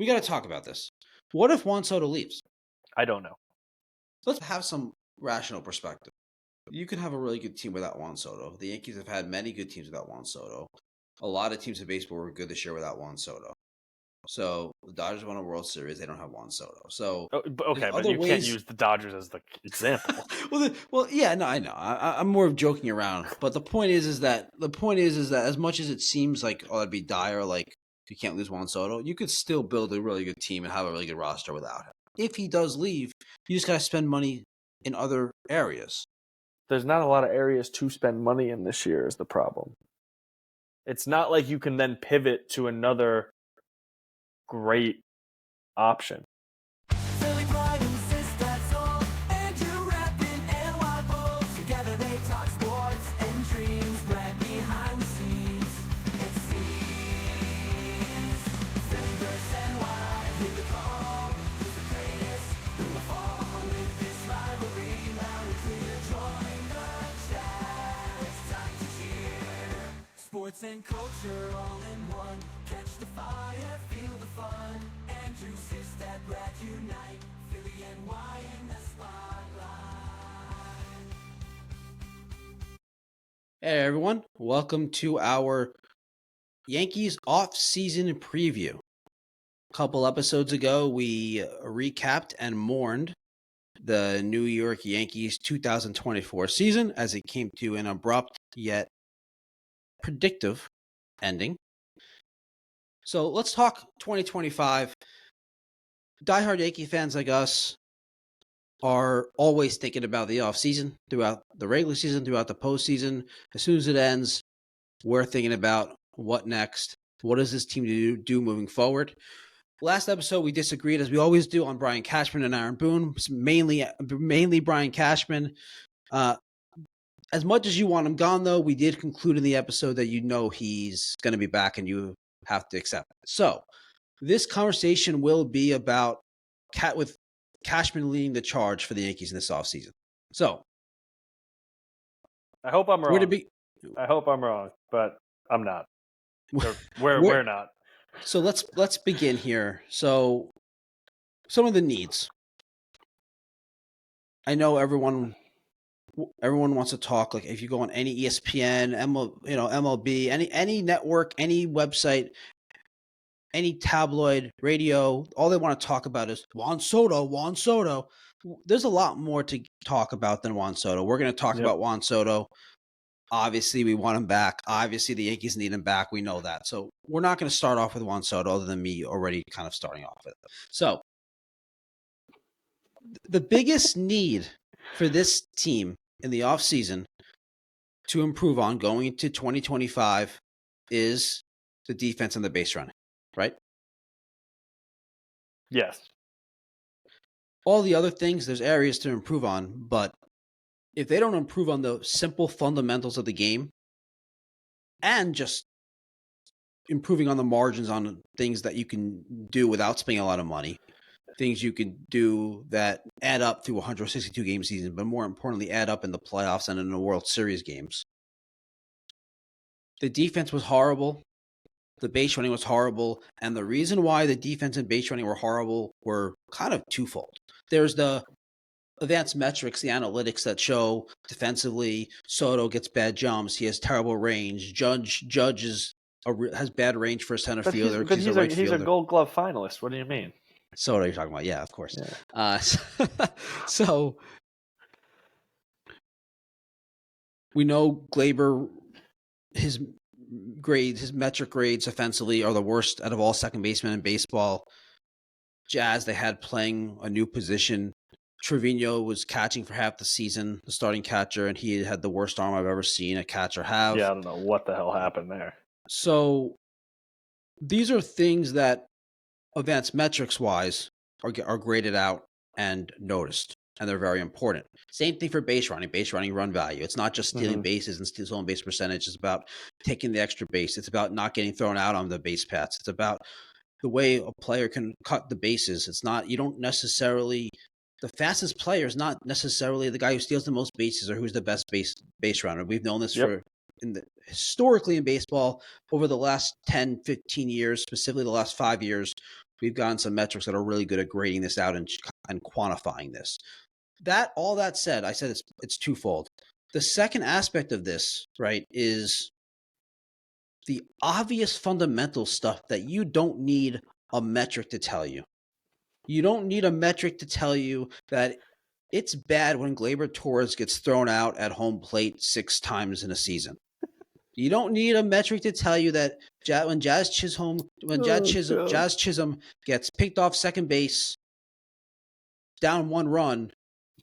We got to talk about this. What if Juan Soto leaves? I don't know. Let's have some rational perspective. You can have a really good team without Juan Soto. The Yankees have had many good teams without Juan Soto. A lot of teams in baseball were good this year without Juan Soto. So the Dodgers won a World Series. They don't have Juan Soto. So but you can't use the Dodgers as the example. Yeah, no, I know. I'm more of joking around. But the point is that as much as it seems like it'd be dire, like you can't lose Juan Soto, you could still build a really good team and have a really good roster without him. If he does leave, you just gotta spend money in other areas. There's not a lot of areas to spend money in this year is the problem. It's not like you can then pivot to another great option. Sports and culture all in one. Catch the fire, feel the fun. Andrew Sistad, Brad unite. Philly and Y in the spotlight. Hey everyone, welcome to our Yankees off-season preview. A couple episodes ago, we recapped and mourned the New York Yankees 2024 season as it came to an abrupt yet predictive ending. So let's talk 2025. Diehard Yankee fans like us are always thinking about the offseason, throughout the regular season, throughout the postseason. As soon as it ends, we're thinking about what next. What does this team do moving forward? Last episode, we disagreed, as we always do, on Brian Cashman and Aaron Boone. Mainly Brian Cashman. As much as you want him gone, though, we did conclude in the episode that he's going to be back and you have to accept it. So this conversation will be about with Cashman leading the charge for the Yankees in this offseason. So I hope I'm wrong. But I'm not. We're not. So let's begin here. So some of the needs. I know everyone wants to talk, like if you go on any ESPN, MLB, any network, any website, any tabloid, radio, all they want to talk about is Juan Soto. There's a lot more to talk about than Juan Soto. We're going to talk about Juan Soto. Obviously, we want him back. Obviously, the Yankees need him back. We know that. So we're not going to start off with Juan Soto other than me already kind of starting off with it. So the biggest need for this team in the offseason to improve on going into 2025 is the defense and the base running, right? Yes. All the other things, there's areas to improve on, but if they don't improve on the simple fundamentals of the game and just improving on the margins on things that you can do without spending a lot of money, things you can do that add up through a 162 game season, but more importantly, add up in the playoffs and in the World Series games. The defense was horrible. The base running was horrible. And the reason why the defense and base running were horrible were kind of twofold. There's the advanced metrics, the analytics that show defensively, Soto gets bad jumps. He has terrible range. Judge has bad range for a center fielder. But he's a Gold Glove finalist. What do you mean? Soto you're talking about. Yeah, of course. Yeah. So we know Gleyber, his metric grades offensively are the worst out of all second basemen in baseball. Jazz, they had playing a new position. Trevino was catching for half the season, the starting catcher, and he had the worst arm I've ever seen a catcher have. Yeah, I don't know what the hell happened there. So these are things that advanced metrics-wise are graded out and noticed, and they're very important. Same thing for base running run value. It's not just stealing bases and stolen base percentage. It's about taking the extra base. It's about not getting thrown out on the base paths. It's about the way a player can cut the bases. It's not, you don't necessarily, the fastest player is not necessarily the guy who steals the most bases or who's the best base runner. We've known this historically in baseball over the last 10, 15 years, specifically the last 5 years. We've gotten some metrics that are really good at grading this out and quantifying this. All that said, I said it's twofold. The second aspect of this, right, is the obvious fundamental stuff that you don't need a metric to tell you. You don't need a metric to tell you that it's bad when Gleyber Torres gets thrown out at home plate 6 times in a season. You don't need a metric to tell you that when Jazz Chisholm gets picked off second base, down 1 run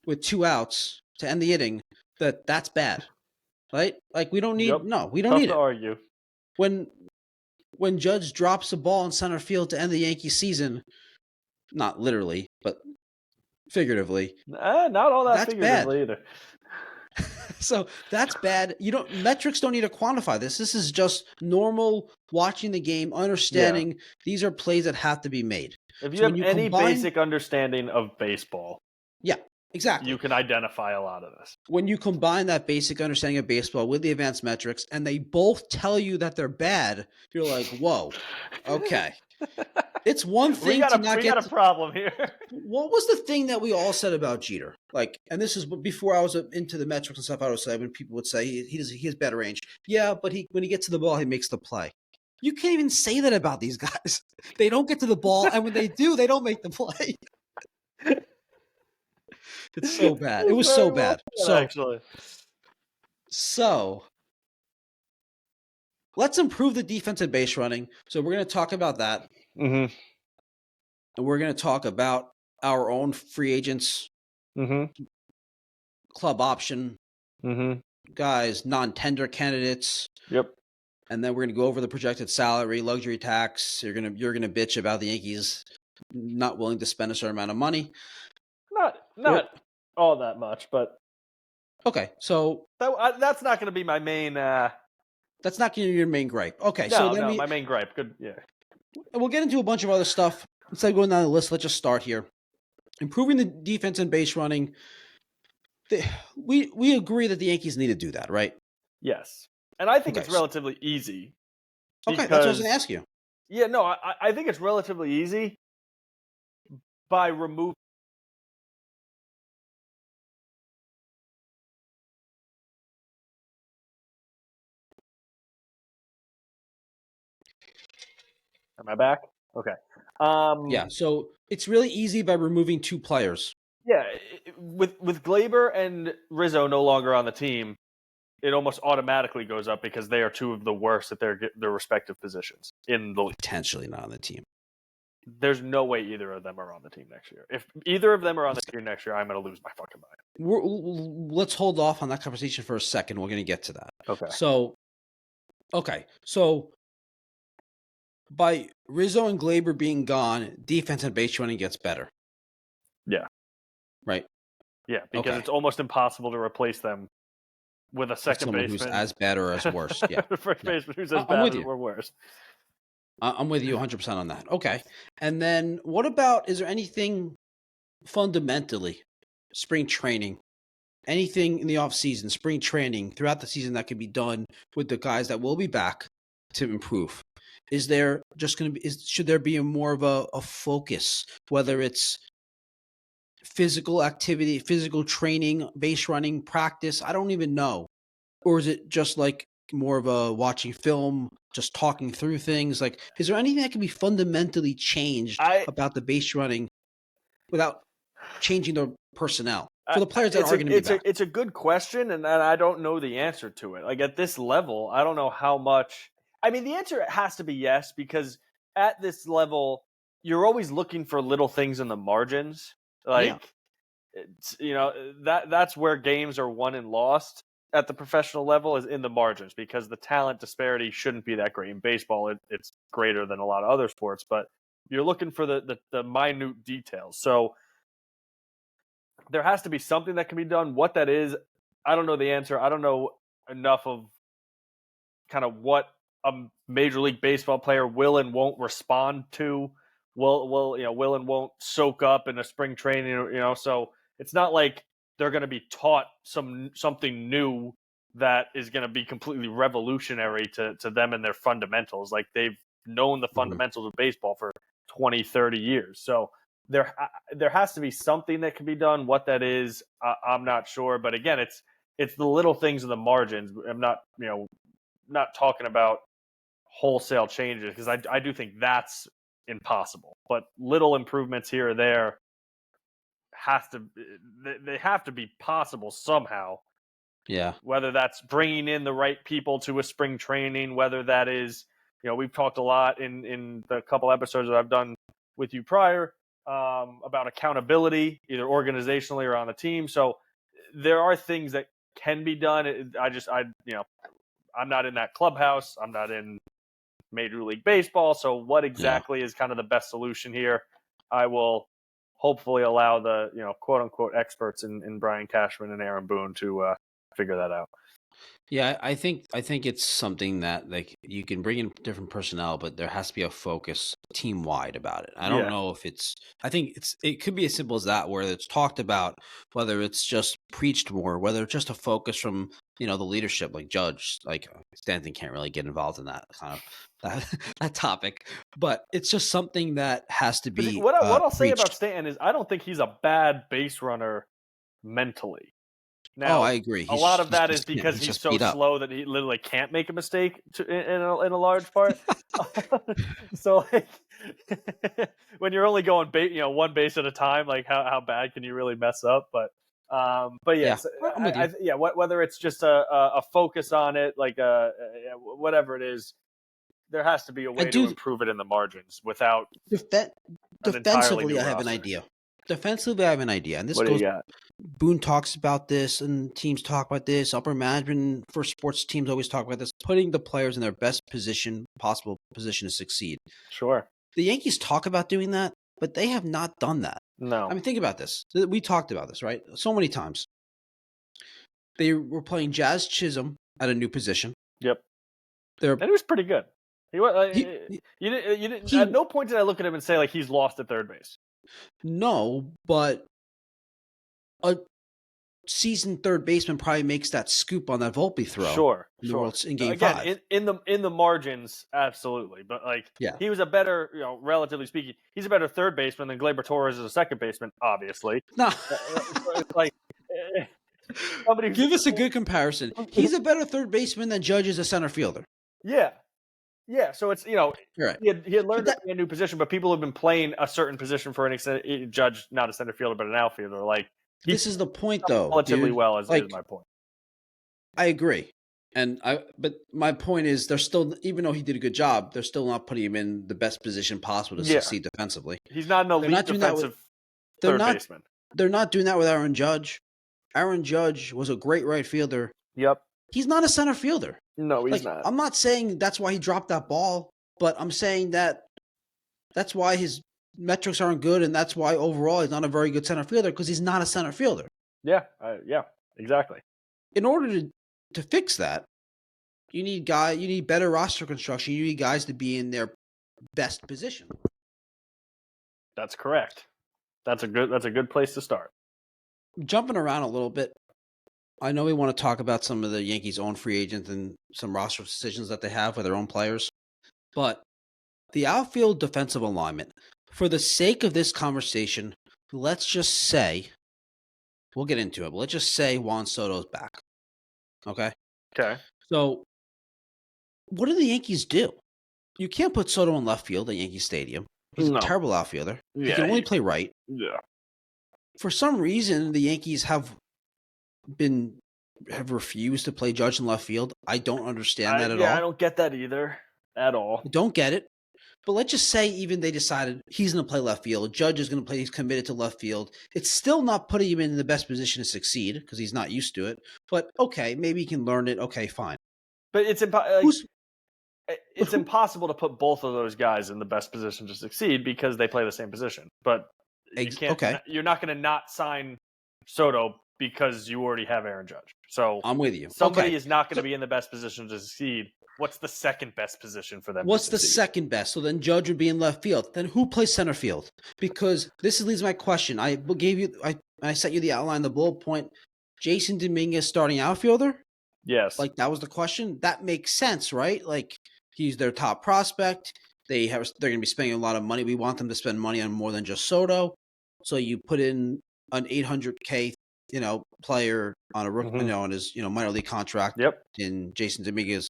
with 2 outs to end the inning, that's bad, right? Like we don't need we don't Tough need to it. argue. When Judge drops a ball in center field to end the Yankee season, not literally, but figuratively, Not all that that's figuratively bad. either. So that's bad. Metrics don't need to quantify this. This is just normal watching the game, understanding these are plays that have to be made. If you have any basic understanding of baseball, yeah, exactly, you can identify a lot of this. When you combine that basic understanding of baseball with the advanced metrics, and they both tell you that they're bad, you're like, whoa, okay. It's one thing to not get. We got a problem here. What was the thing that we all said about Jeter? Like, and this is before I was into the metrics and stuff. I would say when people would say he has better range. Yeah, but when he gets to the ball, he makes the play. You can't even say that about these guys. They don't get to the ball, and when they do, they don't make the play. It's so bad. It was so bad. So let's improve the defensive base running. So we're going to talk about that. Mm-hmm. And we're going to talk about our own free agents, club option guys, non-tender candidates. Yep. And then we're going to go over the projected salary, luxury tax. You're going to bitch about the Yankees not willing to spend a certain amount of money. Not all that much, but okay. So that's not going to be my main. That's not going to be your main gripe. Okay. My main gripe. Good. Yeah. We'll get into a bunch of other stuff. Instead of going down the list, let's just start here. Improving the defense and base running. We agree that the Yankees need to do that, right? Yes. And I think it's relatively easy. Okay, that's what I was going to ask you. Yeah, no, I think it's relatively easy by removing. Am I back? Okay. Yeah, so it's really easy by removing 2 players. Yeah, with Gleyber and Rizzo no longer on the team, it almost automatically goes up because they are 2 of the worst at their respective positions in the league. Potentially not on the team. There's no way either of them are on the team next year. If either of them are on the team next year, I'm going to lose my fucking mind. Let's hold off on that conversation for a second. We're going to get to that. Okay. So by Rizzo and Gleyber being gone, defense and base running gets better. Yeah. Right? Yeah, because it's almost impossible to replace them with a second baseman who's as bad or as worse. Yeah. First baseman who's as bad or worse. I'm with you 100% on that. Okay. And then what about, is there anything fundamentally, spring training, anything in the offseason, spring training, throughout the season that could be done with the guys that will be back to improve? Is there just going to be, should there be more of a focus, whether it's physical activity, physical training, base running, practice? I don't even know. Or is it just like more of a watching film, just talking through things? Like, is there anything that can be fundamentally changed about the base running without changing the personnel for the players that are going to be back? It's a good question, and I don't know the answer to it. Like, at this level, I don't know how much. I mean, the answer has to be yes, because at this level, you're always looking for little things in the margins. Like, that's where games are won and lost at the professional level, is in the margins, because the talent disparity shouldn't be that great. In baseball, it's greater than a lot of other sports, but you're looking for the minute details. So there has to be something that can be done. What that is, I don't know the answer. I don't know enough of kind of what a Major League Baseball player will and won't respond to, will and won't soak up in a spring training, so it's not like they're going to be taught something new that is going to be completely revolutionary to them and their fundamentals. Like, they've known the fundamentals of baseball for 20, 30 years. So there has to be something that can be done. What that is, I'm not sure. But again, it's the little things in the margins. I'm not not talking about wholesale changes, because I do think that's impossible. But little improvements here or there they have to be possible somehow. Yeah. Whether that's bringing in the right people to a spring training, whether that is, we've talked a lot in the couple episodes that I've done with you prior about accountability, either organizationally or on the team. So there are things that can be done. I'm not in that clubhouse. I'm not in Major League Baseball. So what exactly is kind of the best solution here? I will hopefully allow the, quote unquote experts in Brian Cashman and Aaron Boone to figure that out. Yeah, I think it's something that, like, you can bring in different personnel, but there has to be a focus team wide about it. I don't know if I think it could be as simple as that, where it's talked about, whether it's just preached more, whether it's just a focus from, the leadership, like Judge, like Stanton can't really get involved in that kind of that topic, but it's just something that has to be What I'll say about preached. Stanton is I don't think he's a bad base runner mentally. Now, I agree. a lot of that is just because he's just so beat up. slow that he literally can't make a mistake in a large part. So, like, when you're only going one base at a time, like how bad can you really mess up? But yes, I'm with you. whether it's just a focus on it, like whatever it is, there has to be a way to improve it in the margins without defensively. I have an idea. Defensively, I have an idea, and this goes. Boone talks about this, and teams talk about this. Upper management for sports teams always talk about this: putting the players in their best possible position to succeed. Sure. The Yankees talk about doing that, but they have not done that. No. I mean, think about this. We talked about this, right? So many times. They were playing Jazz Chisholm at a new position. Yep. And he was pretty good. He was. You didn't. At no point did I look at him and say, like, he's lost at third base. No, but a seasoned third baseman probably makes that scoop on that Volpe throw. Sure. In Game 5. In the margins, absolutely. But he was a better, relatively speaking, he's a better third baseman than Gleyber Torres as a second baseman, obviously. No. Like, give us a good comparison. He's a better third baseman than Judge is a center fielder. Yeah. Yeah, so it's, right. he had learned to play a new position, but people have been playing a certain position for an extent. Judge, not a center fielder, but an outfielder. Like, this is the point, though. Relatively well is my point. I agree, but my point is, they're still, even though he did a good job, they're still not putting him in the best position possible to succeed defensively. He's not an elite defensive third baseman. They're not doing that with Aaron Judge. Aaron Judge was a great right fielder. Yep. He's not a center fielder. No, he's not. I'm not saying that's why he dropped that ball, but I'm saying that's why his metrics aren't good, and that's why overall he's not a very good center fielder, because he's not a center fielder. Yeah, exactly. In order to fix that, you need better roster construction. You need guys to be in their best position. That's correct. That's a good place to start. Jumping around a little bit, I know we want to talk about some of the Yankees' own free agents and some roster decisions that they have with their own players, but the outfield defensive alignment, for the sake of this conversation, let's just say, we'll get into it, but let's just say Juan Soto's back. Okay? Okay. So, what do the Yankees do? You can't put Soto in left field at Yankee Stadium. He's a terrible outfielder. He can only play right. Yeah. For some reason, the Yankees have refused to play Judge in left field. I don't understand that at all. I don't get that either at all. I don't get it. But let's just say even they decided he's going to play left field. Judge is going to play. He's committed to left field. It's still not putting him in the best position to succeed because he's not used to it. But okay, maybe he can learn it. Okay, fine. But it's impossible to put both of those guys in the best position to succeed because they play the same position. But you're not going to not sign Soto because you already have Aaron Judge. So I'm with you. Somebody is not going to be in the best position to succeed. What's the second best position for them? What's the second best? So then Judge would be in left field. Then who plays center field? Because this leads my question. I sent you the outline, the bullet point. Jason Dominguez starting outfielder? Yes. Like, that was the question? That makes sense, right? Like, he's their top prospect. they're going to be spending a lot of money. We want them to spend money on more than just Soto. So you put in an $800K, player on a rookie, on his, minor league contract in Jason Dominguez.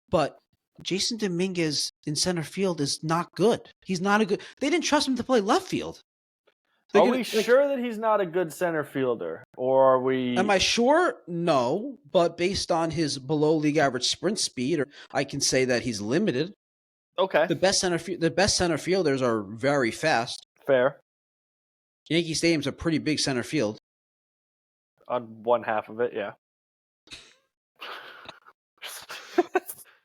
But Jason Dominguez in center field is not good. He's not a good. They didn't trust him to play left field. Are we sure that he's not a good center fielder, or are we? Am I sure? No, but based on his below league average sprint speed, I can say that he's limited. Okay. The best center fielders are very fast. Fair. Yankee Stadium's a pretty big center field. On one half of it, yeah.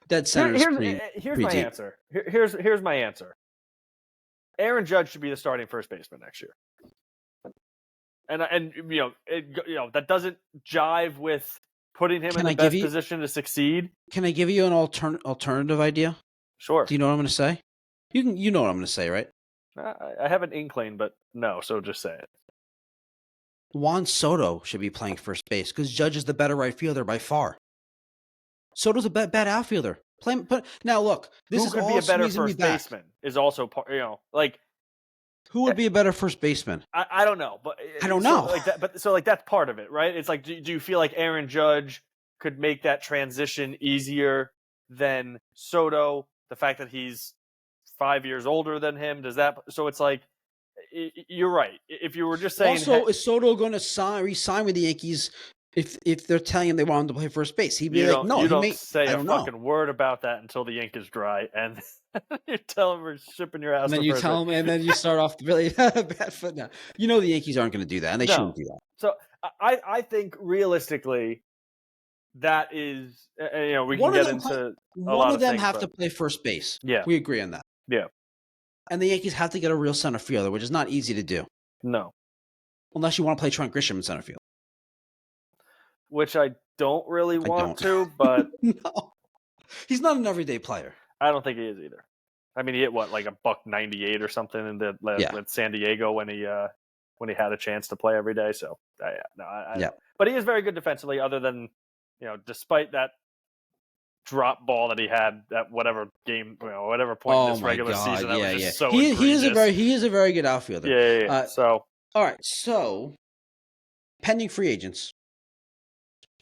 Dead center is pretty. Here's my answer. Here's my answer. Aaron Judge should be the starting first baseman next year. And that doesn't jive with putting him in the best position to succeed. Can I give you an alternative idea? Sure. Do you know what I'm going to say? You know what I'm going to say, right? I have an inkling, but no, so just say it. Juan Soto should be playing first base because Judge is the better right fielder by far. Soto's a bad outfielder. Now look, this who could be a better first baseman is also part. Who would be a better first baseman? I don't know, but I don't know. That's part of it, right? It's like, do you feel like Aaron Judge could make that transition easier than Soto? The fact that he's 5 years older than him, does that? So it's like, you're right. If you were just saying, also, is Soto going to re-sign with the Yankees? If they're telling him they want him to play first base, he'd be like, "No, you don't say a fucking word about that until the ink is dry, and you tell him we're shipping your ass." And then you tell him, and then you start off really bad foot. Now, the Yankees aren't going to do that, and they shouldn't do that. So I think realistically, that is, we can get into one of them have to play first base. Yeah, we agree on that. Yeah, and the Yankees have to get a real center fielder, which is not easy to do. No, unless you want to play Trent Grisham in center field. Which I don't really want to, but no, he's not an everyday player. I don't think he is either. I mean, he hit like $198 or something in with San Diego when he had a chance to play every day. So but he is very good defensively. Other than despite that drop ball that he had at whatever game, whatever point in this regular season, that was just so egregious. He is a very good outfielder. Yeah. So all right, so pending free agents.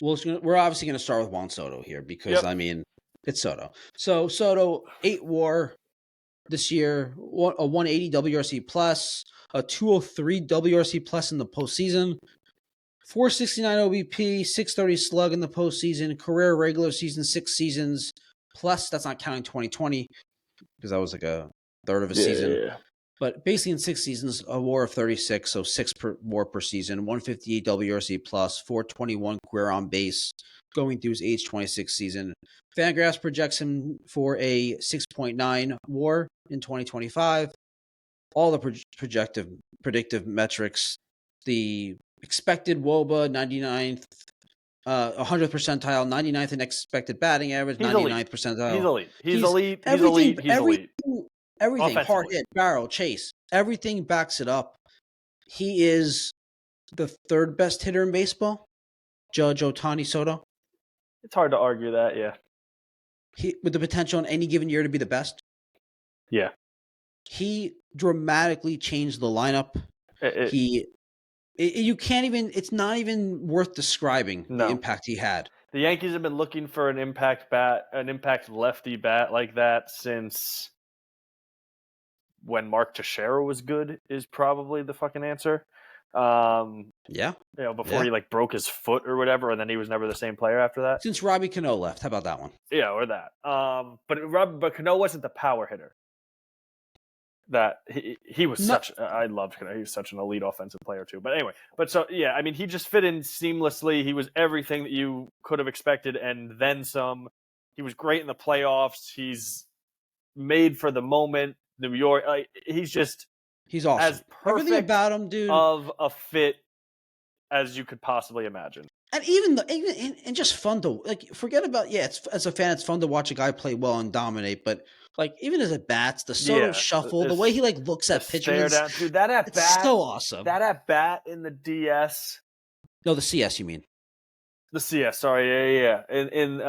We're obviously going to start with Juan Soto here because, I mean, it's Soto. So Soto, 8 WAR this year, a 180 WRC plus, a 203 WRC plus in the postseason, 469 OBP, 630 slug in the postseason, career regular season, 6 seasons, plus that's not counting 2020 because that was like a third of a season. Yeah. But basically in 6 seasons, a WAR of 36, so 6 WAR per season, 158 WRC plus, 421 career on base, going through his age 26 season. Fangraphs projects him for a 6.9 WAR in 2025. All the predictive metrics, the expected WOBA, 99th, 100th percentile, 99th in expected batting average, 99th percentile. He's elite. Everything, hard hit, barrel, chase, everything backs it up. He is the 3rd best hitter in baseball, Judge, Ohtani, Soto. It's hard to argue that, yeah. With the potential in any given year to be the best. Yeah. He dramatically changed the lineup. You can't even, it's not even worth describing the impact he had. The Yankees have been looking for an impact lefty bat like that since when Mark Teixeira was good is probably the fucking answer. Before he broke his foot or whatever, and then he was never the same player after that. Since Robbie Cano left, how about that one? Yeah, or that. But Cano wasn't the power hitter. That he was I loved Cano. He was such an elite offensive player too. But anyway, he just fit in seamlessly. He was everything that you could have expected, and then some. He was great in the playoffs. He's made for the moment. New York, he's awesome. As perfect everything about him, dude, of a fit as you could possibly imagine. And even just fun to forget about. Yeah, as a fan, it's fun to watch a guy play well and dominate. But even as it bats, the Soto shuffle, the way he looks at pitchers, dude, that at bat, so awesome. That at bat in the DS, no, the CS, you mean? The CS, sorry, yeah. In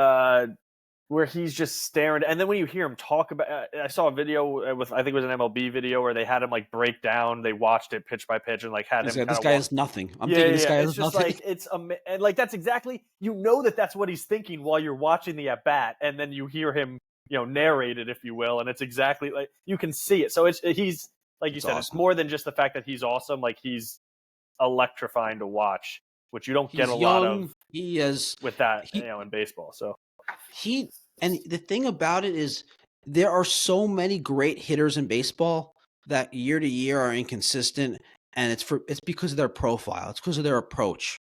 where he's just staring. And then when you hear him talk about, I saw a video with, I think it was an MLB video where they had him like break down. They watched it pitch by pitch and like had him. This guy is nothing. I'm thinking this guy It's is just nothing. like and like that's exactly, you know, that's what he's thinking while you're watching the at bat, and then you hear him, narrate it, if you will, and it's exactly like you can see it. So he's like you said, awesome. It's more than just the fact that he's awesome. Like he's electrifying to watch, which you don't get a lot of. He is with that, in baseball. So and the thing about it is there are so many great hitters in baseball that year to year are inconsistent, and it's because of their profile. It's because of their approach.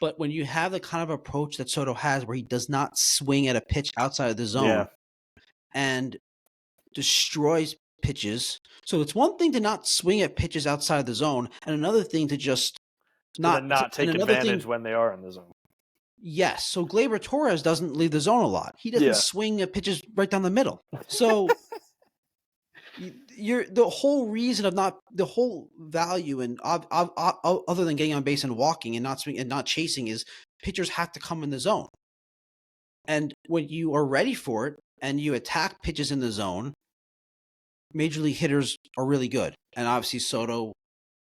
But when you have the kind of approach that Soto has, where he does not swing at a pitch outside of the zone and destroys pitches. So it's one thing to not swing at pitches outside of the zone, and another thing to just not take advantage when they are in the zone. Yes. So Gleyber Torres doesn't leave the zone a lot. He doesn't swing at pitches right down the middle. So the whole reason of the whole value and other than getting on base and walking and not swinging and not chasing is pitchers have to come in the zone. And when you are ready for it and you attack pitches in the zone, major league hitters are really good. And obviously Soto,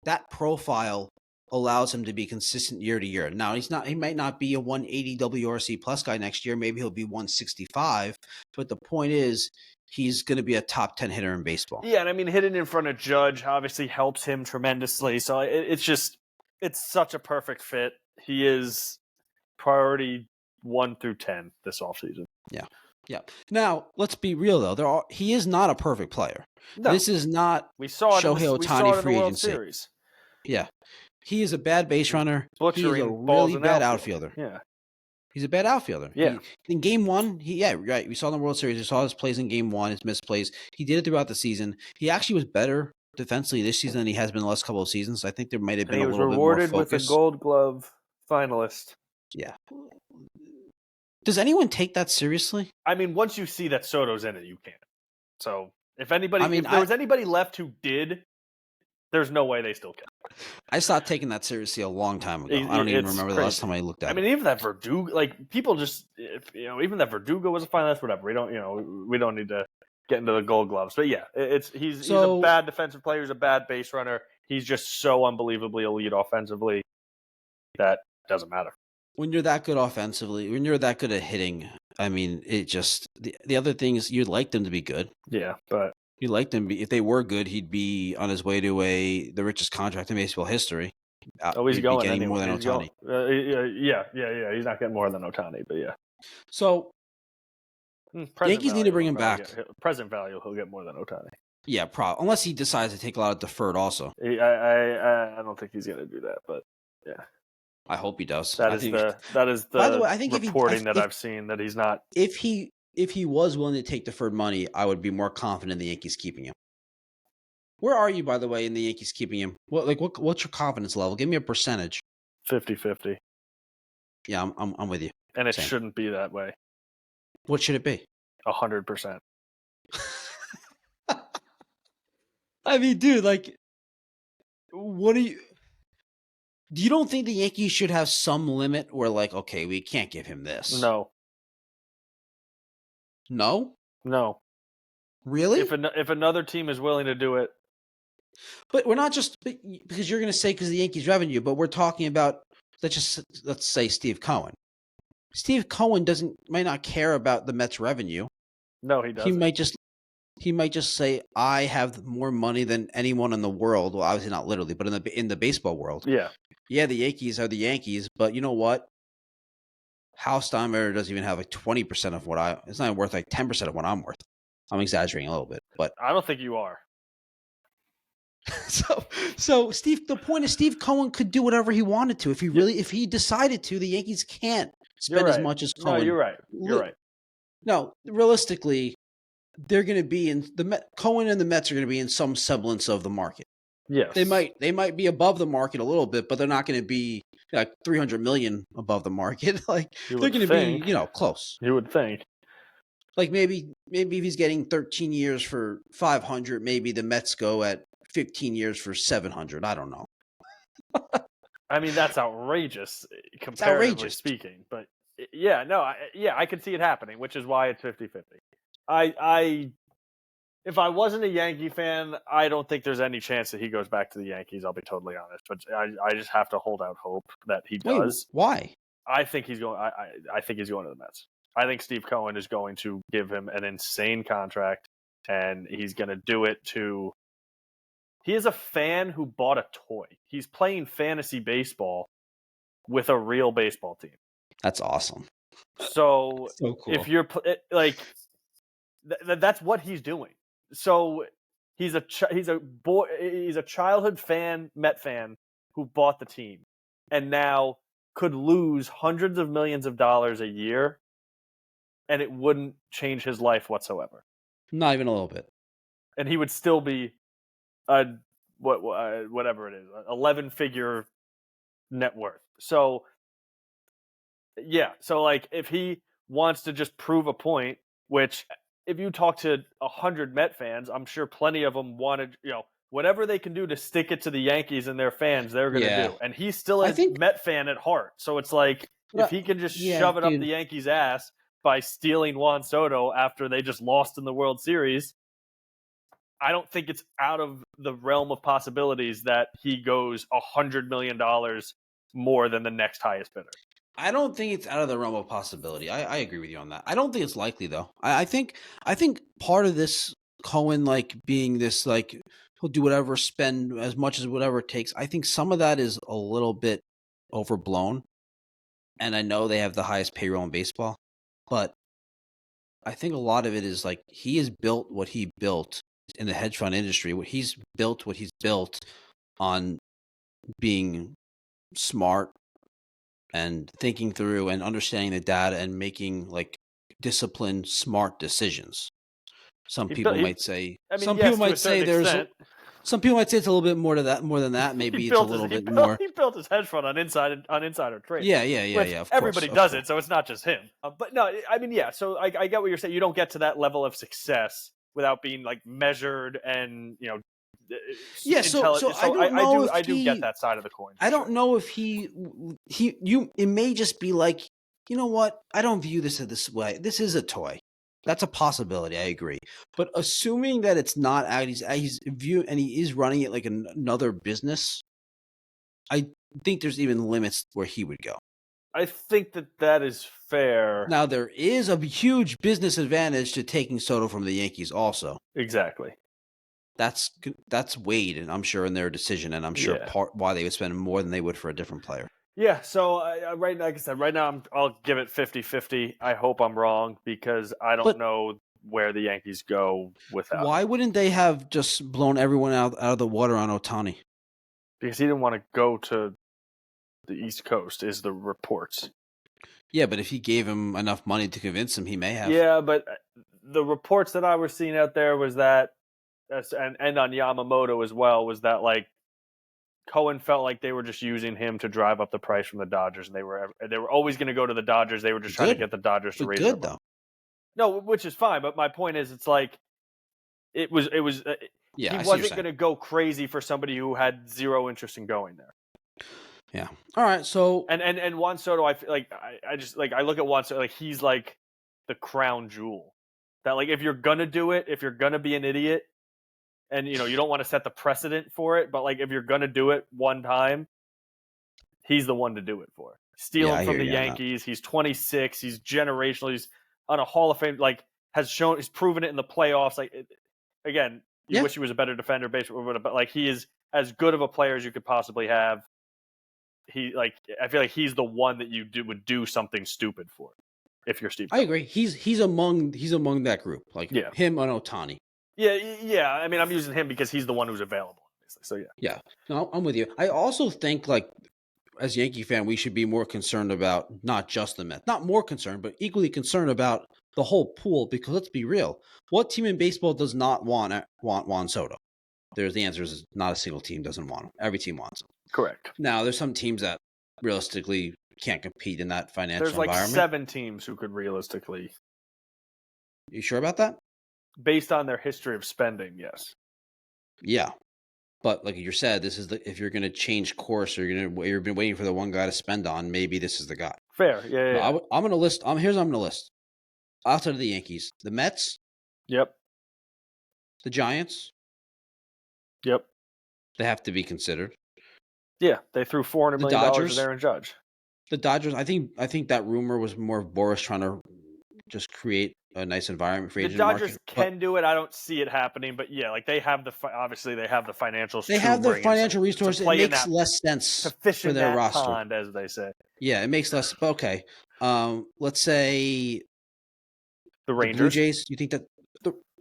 that profile allows him to be consistent year to year. Now he might not be a 180 WRC plus guy next year. Maybe he'll be 165. But the point is, he's going to be a top 10 hitter in baseball. Yeah, and I mean, hitting in front of Judge obviously helps him tremendously. So it's such a perfect fit. He is priority 1 through 10 this offseason. Yeah. Yeah. Now, let's be real though. He is not a perfect player. No. This is not Shohei Ohtani free agency. Series. Yeah. He is a bad base runner. He is a really bad outfielder. Yeah. He's a bad outfielder. Yeah. In game one, right. We saw in the World Series, we saw his plays in game one, his missed plays. He did it throughout the season. He actually was better defensively this season than he has been the last couple of seasons. I think there might have been a little bit more focus. He was rewarded with a Gold Glove finalist. Yeah. Does anyone take that seriously? I mean, once you see that Soto's in it, you can't. So if there was anybody left who did, there's no way they still can. I stopped taking that seriously a long time ago. I don't even remember the last time I looked at it. I mean, even that Verdugo, like people just, even that Verdugo was a finalist, whatever. We don't need to get into the Gold Gloves. But yeah, he's a bad defensive player. He's a bad base runner. He's just so unbelievably elite offensively that doesn't matter. When you're that good offensively, when you're that good at hitting, I mean, it just the other things you'd like them to be good. Yeah, but. You'd like them if they were good, he'd be on his way to the richest contract in baseball history. He's going getting anyway. More than Ohtani. Yeah. He's not getting more than Ohtani, but yeah. So Yankees need to bring him back. Present value, he'll get more than Ohtani. Yeah, probably unless he decides to take a lot of deferred. Also, I don't think he's going to do that, but yeah. I hope he does. That is the. By the way, I think reporting that I've seen that he's not. If he was willing to take deferred money, I would be more confident in the Yankees keeping him. Where are you, by the way, in the Yankees keeping him? What's your confidence level? Give me a percentage. 50-50. Yeah, I'm with you. And it shouldn't be that way. What should it be? 100%. I mean, dude, like, what do you don't think the Yankees should have some limit where, like, okay, we can't give him this? No. Really? If another team is willing to do it. But we're not just because you're going to say because the Yankees revenue, but we're talking about let's say Steve Cohen. Steve Cohen might not care about the Mets revenue. No, he doesn't. He might just say I have more money than anyone in the world. Well, obviously not literally, but in the baseball world. Yeah. Yeah, the Yankees are the Yankees, but you know what? Hal Steinbrenner doesn't even have like 20% of what it's not even worth like 10% of what I'm worth. I'm exaggerating a little bit, but I don't think you are. So Steve, the point is Steve Cohen could do whatever he wanted to. If he decided to, the Yankees can't spend as much as Cohen. No, you're right. No, realistically, they're going to be Cohen and the Mets are going to be in some semblance of the market. Yes. They might be above the market a little bit, but they're not going to be like 300 million above the market. Like they're going to be, close. You would think. Like maybe if he's getting 13 years for 500, maybe the Mets go at 15 years for 700. I don't know. I mean, that's outrageous, comparatively speaking. But Yeah, no, I could see it happening, which is why it's 50-50. If I wasn't a Yankee fan, I don't think there's any chance that he goes back to the Yankees. I'll be totally honest, but I just have to hold out hope that he Wait, does. why? I think he's going. I think he's going to the Mets. I think Steve Cohen is going to give him an insane contract, and he's going to do it to. He is a fan who bought a toy. He's playing fantasy baseball with a real baseball team. That's awesome. So, So cool. if you're like, that's what he's doing. So he's a childhood fan, Met fan who bought the team, and now could lose hundreds of millions of dollars a year, and it wouldn't change his life whatsoever. Not even a little bit. And he would still be a whatever it is, 11-figure net worth. So yeah, so like if he wants to just prove a point, which if you talk to 100 Met fans, I'm sure plenty of them wanted, whatever they can do to stick it to the Yankees and their fans, they're going to do. And he's still a Met fan at heart. So it's like, if he can just shove it up the Yankees' ass by stealing Juan Soto after they just lost in the World Series, I don't think it's out of the realm of possibilities that he goes $100 million more than the next highest bidder. I don't think it's out of the realm of possibility. I agree with you on that. I don't think it's likely though. I think part of this Cohen like being this like he'll do whatever, spend as much as whatever it takes. I think some of that is a little bit overblown. And I know they have the highest payroll in baseball, but I think a lot of it is like he has built what he built in the hedge fund industry. What he's built on being smart and thinking through and understanding the data and making like disciplined, smart decisions. Some people might say it's a little bit more to that, more than that. Maybe it's a little bit more. He built his hedge fund on insider trading. Yeah. Of everybody does it, so it's not just him. But no, I mean, yeah. So I get what you're saying. You don't get to that level of success without being like measured and yeah. So I do get that side of the coin. I don't know if it may just be like, you know what? I don't view this this way. This is a toy. That's a possibility. I agree. But assuming that it's not, he's viewing and he is running it like another business, I think there's even limits where he would go. I think that is fair. Now, there is a huge business advantage to taking Soto from the Yankees also. Exactly. That's weighed, and I'm sure in their decision, and I'm sure why they would spend more than they would for a different player. Yeah, so like I said, right now I'll give it 50-50. I hope I'm wrong because I don't know where the Yankees go without. Why wouldn't they have just blown everyone out of the water on Ohtani? Because he didn't want to go to the East Coast, is the reports. Yeah, but if he gave him enough money to convince him, he may have. Yeah, but the reports that I was seeing out there was that, and on Yamamoto as well, was that like Cohen felt like they were just using him to drive up the price from the Dodgers, and they were always going to go to the Dodgers. They were just trying to get the Dodgers to raise it. Though. No, which is fine. But my point is, it's like he wasn't going to go crazy for somebody who had zero interest in going there. Yeah. All right. So and Juan Soto, I feel like I look at Juan Soto like he's like the crown jewel. That like if you're gonna do it, if you're gonna be an idiot. And, you don't want to set the precedent for it, but, like, if you're going to do it one time, he's the one to do it for. Stealing from the Yankees. He's 26. He's generational. He's on a Hall of Fame, like, he's proven it in the playoffs. Like, again, you wish he was a better defender, basically, but, like, he is as good of a player as you could possibly have. I feel like he's the one that you would do something stupid for if you're Steve Cohen. I agree. He's among that group. Like, him and Ohtani. Yeah. I mean, I'm using him because he's the one who's available. So, yeah. Yeah. No, I'm with you. I also think, like, as a Yankee fan, we should be more concerned about not just the Mets. Not more concerned, but equally concerned about the whole pool because let's be real. What team in baseball does not want Juan Soto? The answer is not a single team doesn't want him. Every team wants him. Correct. Now, there's some teams that realistically can't compete in that financial environment. There's like 7 teams who could realistically. You sure about that? Based on their history of spending, yes. Yeah. But like you said, this is if you're going to change course or you've been waiting for the one guy to spend on, maybe this is the guy. Fair. Yeah. I'm going to list. Here's what I'm going to list. Outside of the Yankees, the Mets, Yep. the Giants, Yep. they have to be considered. Yeah, they threw $400 The million at Dodgers, Aaron Judge. the Dodgers. I think that rumor was more of Boris trying to just create a nice environment for The agent Dodgers market. can do it. I don't see it happening, but yeah, like they have obviously they have the financials. They to have the bring in financial resources. It play in makes that, less to sense fish for in their that roster. pond, as they say. Yeah, it makes less. Okay, let's say The the Blue Rangers. Jays. You think that?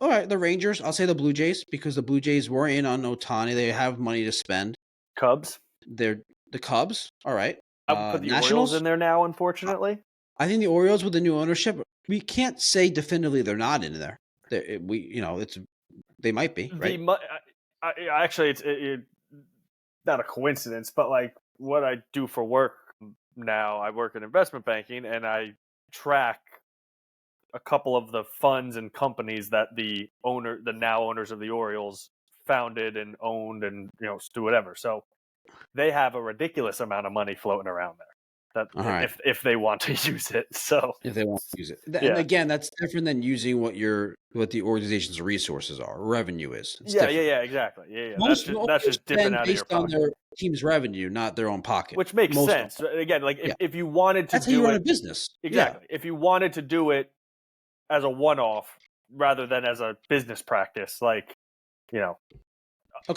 All right, the Rangers. I'll say the Blue Jays because the Blue Jays were in on Ohtani. They have money to spend. Cubs. They're the Cubs. All right. I would put the Nationals Orioles in there now, unfortunately. I think the Orioles with the new ownership, we can't say definitively they're not in there. They might be, right? Actually, it's not a coincidence, but like what I do for work now, I work in investment banking, and I track a couple of the funds and companies that the now owners of the Orioles founded and owned, and do whatever. So they have a ridiculous amount of money floating around there. That if they want to use it, so if they want to use it, and again, that's different than using what the organization's resources are, revenue is. It's different. Exactly. Yeah. Most That's just dipping out of your based on pocket. their team's revenue, not their own pocket, which makes sense. Again, like if you wanted to that's how you run a business. Exactly. If you wanted to do it as a one-off rather than as a business practice, like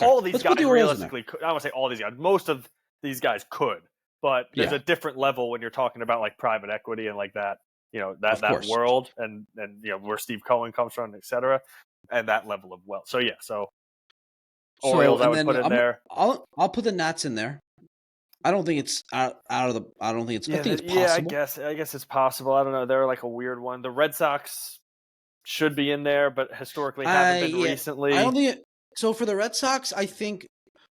all of these guys realistically could. I don't want to say all these guys. Most of these guys could. But there's a different level when you're talking about like private equity and like that, that world and where Steve Cohen comes from, et cetera, and that level of wealth. So Orioles I would put in there. I'll put the Nats in there. I don't think it's I think it's possible. I guess it's possible. I don't know. They're like a weird one. The Red Sox should be in there, but historically haven't been recently. I don't think so. For the Red Sox, I think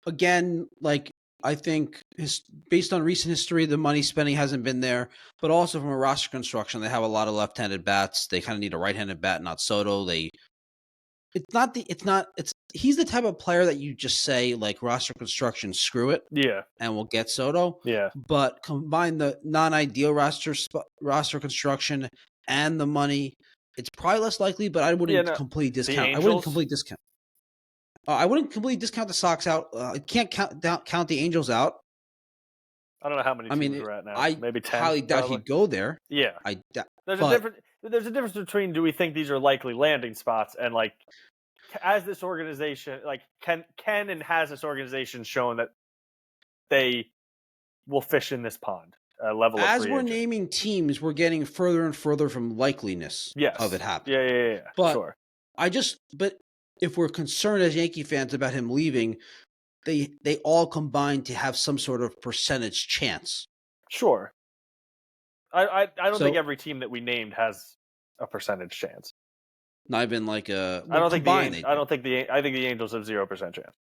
again, based on recent history, the money spending hasn't been there, but also from a roster construction, they have a lot of left-handed bats. They kind of need a right-handed bat, not Soto. He's the type of player that you just say like roster construction, screw it. Yeah. And we'll get Soto. Yeah. But combine the non-ideal roster construction and the money, it's probably less likely, but I wouldn't completely discount. I wouldn't completely discount the Sox out. I can't count the Angels out. I don't know how many teams we're at now. Maybe 10. I highly doubt he'd go there. Yeah. There's a difference between do we think these are likely landing spots and like as this organization like can and has this organization shown that they will fish in this pond level as of we're naming teams, we're getting further and further from likeliness of it happening. Yeah. But sure. But if we're concerned as Yankee fans about him leaving, they all combine to have some sort of percentage chance. Sure. I don't think every team that we named has a percentage chance. Not even like a. I think the Angels have 0% chance.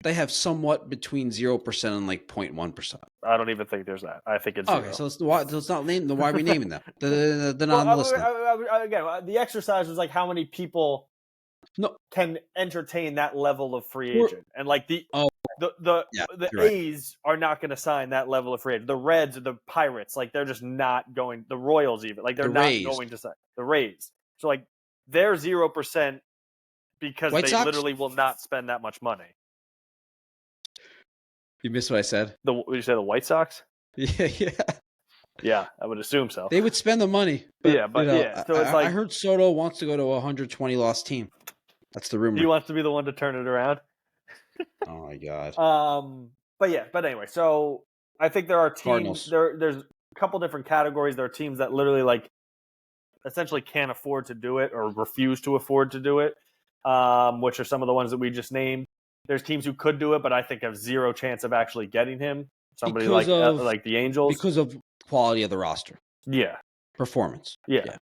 They have somewhat between 0% and like 0.1%. I don't even think there's that. I think it's 0. Okay. So it's not named. Why are we naming them? They're not on the list. Again, the exercise was like how many people can entertain that level of free agent, and like the A's are not going to sign that level of free agent. The Reds or the Pirates, like they're just not going. The Royals even like they're not going to sign the Rays. So like they're 0% because they literally will not spend that much money. You missed what I said. Did you say the White Sox? Yeah. Yeah, I would assume so. They would spend the money. But, So it's I heard Soto wants to go to a 120 loss team. That's the rumor. He wants to be the one to turn it around. Oh my god. But anyway, so I think there are teams. There's a couple different categories. There are teams that literally like essentially can't afford to do it or refuse to afford to do it, which are some of the ones that we just named. There's teams who could do it, but I think have 0 chance of actually getting him. Somebody like the Angels because of quality of the roster. Yeah, performance. Yeah.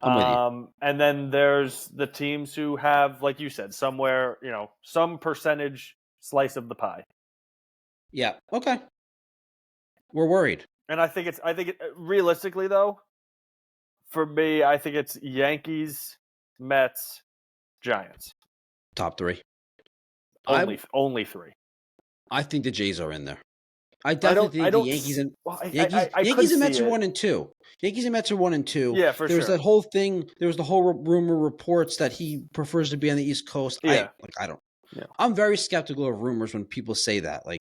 And then there's the teams who have, like you said, somewhere, some percentage slice of the pie. Yeah. Okay. We're worried. And I think realistically though, for me, I think it's Yankees, Mets, Giants. Top 3. Only 3. I think the Jays are in there. I definitely think the Yankees and Yankees and Mets are 1-2. Yankees and Mets are 1-2. Yeah, for There's sure. that whole thing. There was the whole rumor reports that he prefers to be on the East Coast. Yeah. I don't. Yeah. I'm very skeptical of rumors when people say that, like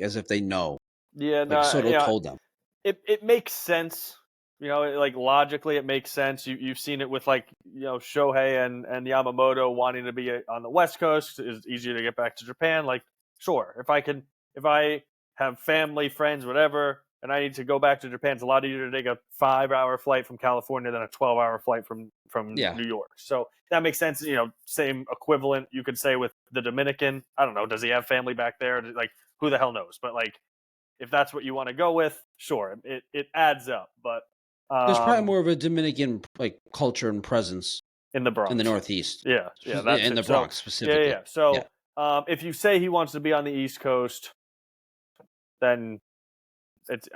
as if they know. Yeah, Like Soto told them. It makes sense. Like logically, it makes sense. You've seen it with Shohei and Yamamoto wanting to be on the West Coast. It's easier to get back to Japan. Like, sure, if I have family, friends, whatever, and I need to go back to Japan, it's a lot easier to take a 5-hour flight from California than a 12-hour flight from New York. So that makes sense. Same equivalent you could say with the Dominican. I don't know. Does he have family back there? Like, who the hell knows? But like, if that's what you want to go with, sure, it adds up. But there's probably more of a Dominican culture and presence in the Bronx, in the Northeast. Yeah, that's in the Bronx specifically. Yeah. So if you say he wants to be on the East Coast, then it's.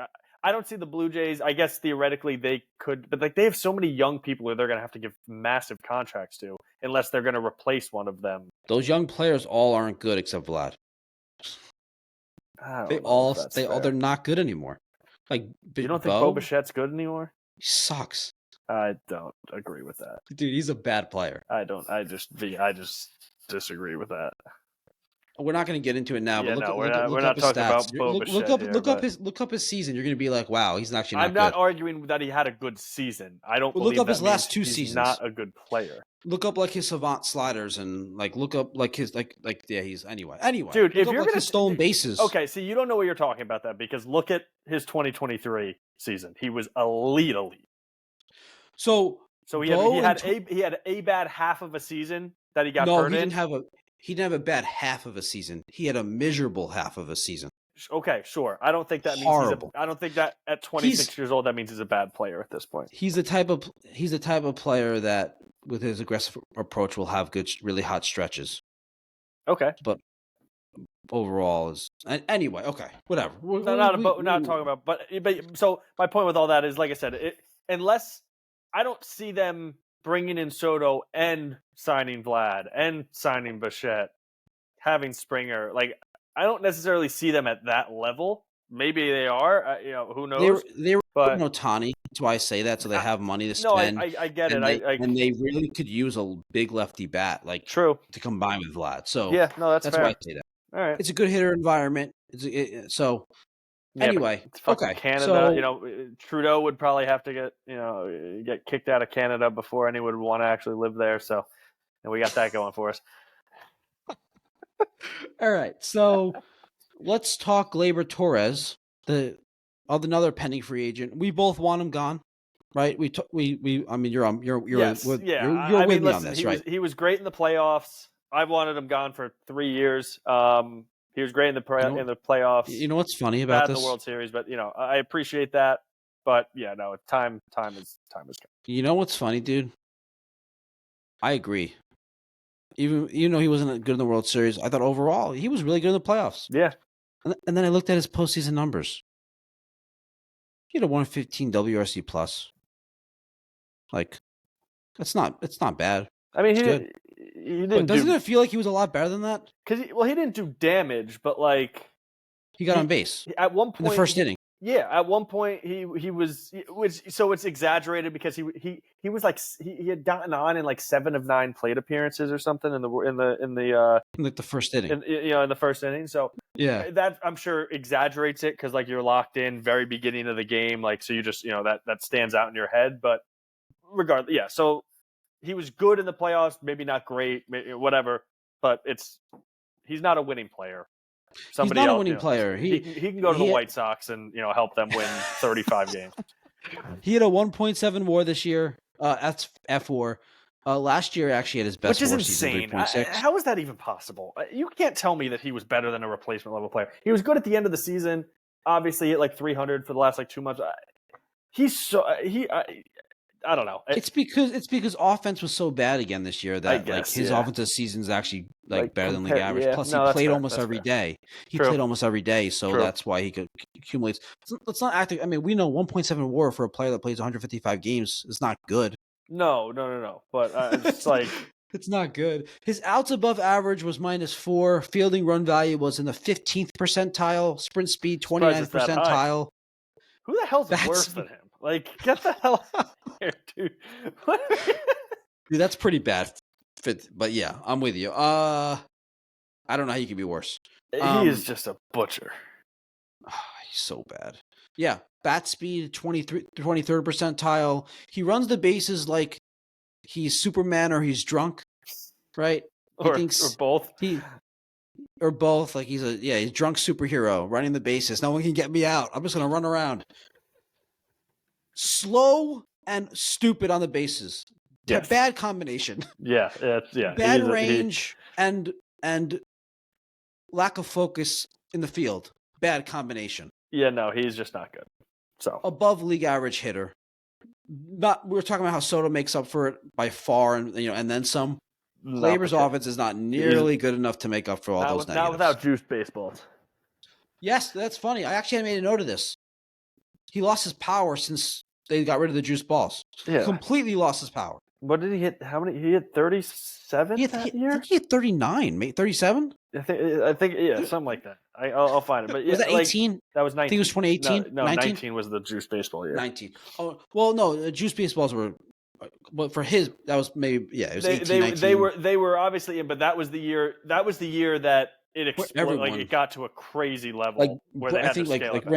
I don't see the Blue Jays. I guess theoretically they could, but they have so many young people who they're going to have to give massive contracts to, unless they're going to replace one of them. Those young players all aren't good except Vlad. They're not good anymore. Like, you don't think Bo Bichette's good anymore? He sucks. I don't agree with that, dude. He's a bad player. I just disagree with that. We're not going to get into it now, but we're not talking about Bo Bichette. Look up his season. You're going to be like, wow, he's actually not good. I'm not arguing that he had a good season. I don't believe look up that his last 2 seasons. He's not a good player. Look up his savant sliders and look up his he's anyway. Dude, if you're going to stolen bases. Okay, so you don't know what you're talking about that because look at his 2023 season. He was elite. So he had a bad half of a season that he got hurt in. He didn't have a bad half of a season. He had a miserable half of a season. Okay, sure. I don't think that means I don't think that at 26 years old that means he's a bad player at this point. He's the type of player that with his aggressive approach will have good, really hot stretches. Okay, but overall is anyway. Okay, whatever. Not talking about. But so my point with all that is, like I said, unless I don't see them bringing in Soto and signing Vlad and signing Bichette, having Springer, I don't necessarily see them at that level. Maybe they are. Who knows? They were Ohtani. That's why I say that. So they have money to spend. No, I get it. And they really could use a big lefty bat, true, to combine with Vlad. So yeah, no, that's fair. why I say that. All right, it's a good hitter environment. Anyway, okay. Canada, Trudeau would probably have to get kicked out of Canada before anyone would want to actually live there. So, and we got that going for us. All right, so let's talk Gleyber Torres, another pending free agent. We both want him gone, right? I mean, you're yes, with me on this, right? He was great in the playoffs. I've wanted him gone for 3 years. He was great in the playoffs. You know what's funny about this? The World Series, but I appreciate that. But yeah, no, time is coming. You know what's funny, dude? I agree. Even though he wasn't good in the World Series, I thought overall he was really good in the playoffs. Yeah. And then I looked at his postseason numbers. He had a 115 WRC plus. It's not bad. I mean, he didn't. Doesn't it feel like he was a lot better than that? Because he didn't do damage, but he got on base at one point in the first inning. Yeah, at one point he was, so it's exaggerated because he was he had gotten on in 7 of 9 plate appearances or something in the first inning. In the first inning. So yeah, that I'm sure exaggerates it because you're locked in very beginning of the game, so you just that stands out in your head. But regardless, yeah. So he was good in the playoffs, maybe not great, whatever. But he's not a winning player. He's not a winning player. He can go to the White Sox and help them win 35 games. He had a 1.7 WAR this year. That's F4. Last year actually had his best, which is WAR insane. Season, 3.6. How is that even possible? You can't tell me that he was better than a replacement level player. He was good at the end of the season. Obviously, hit 300 for the last 2 months. I don't know. It's because offense was so bad again this year that his offensive season's actually better than league average. Yeah. Plus, he played almost every day. He played almost every day, so that's why he could accumulate. Let's not act. I mean, we know 1.7 WAR for a player that plays 155 games is not good. No. But it's It's not good. His outs above average was -4. Fielding run value was in the 15th percentile. Sprint speed, Surprised 29th it's that high. percentile. Who the hell's worse than him? Like, get the hell out of here, dude. Dude, that's pretty bad fit. But yeah, I'm with you. I don't know how you can be worse. He is just a butcher. He's so bad. Yeah, bat speed, 23rd percentile. He runs the bases like he's Superman or he's drunk, right? He Or both. Or both. Like he's drunk superhero running the bases. No one can get me out. I'm just gonna run around. Slow and stupid on the bases. Yes. Bad combination. Yeah. Bad range and lack of focus in the field. Bad combination. Yeah, no, he's just not good. So above league average hitter. We're talking about how Soto makes up for it by far, and and then some. Gleyber's offense is not nearly good enough to make up for all those negatives. Not without juice baseballs. Yes, that's funny. I actually made a note of this. He lost his power since they got rid of the juice balls. Yeah. Completely lost his power. What did he hit? How many? He hit 37 that year? I think he hit 39, mate. 37? I think, yeah, something like that. I'll find it. But was that 18? That was 19. I think it was 2018. No, 19 was the juice baseball year. 19. Oh, well, no, the juice baseballs were. But for his, that was maybe it was 18, 19. They were obviously in, but that was the year that it exploded. Like it got to a crazy level where they had to scale it back.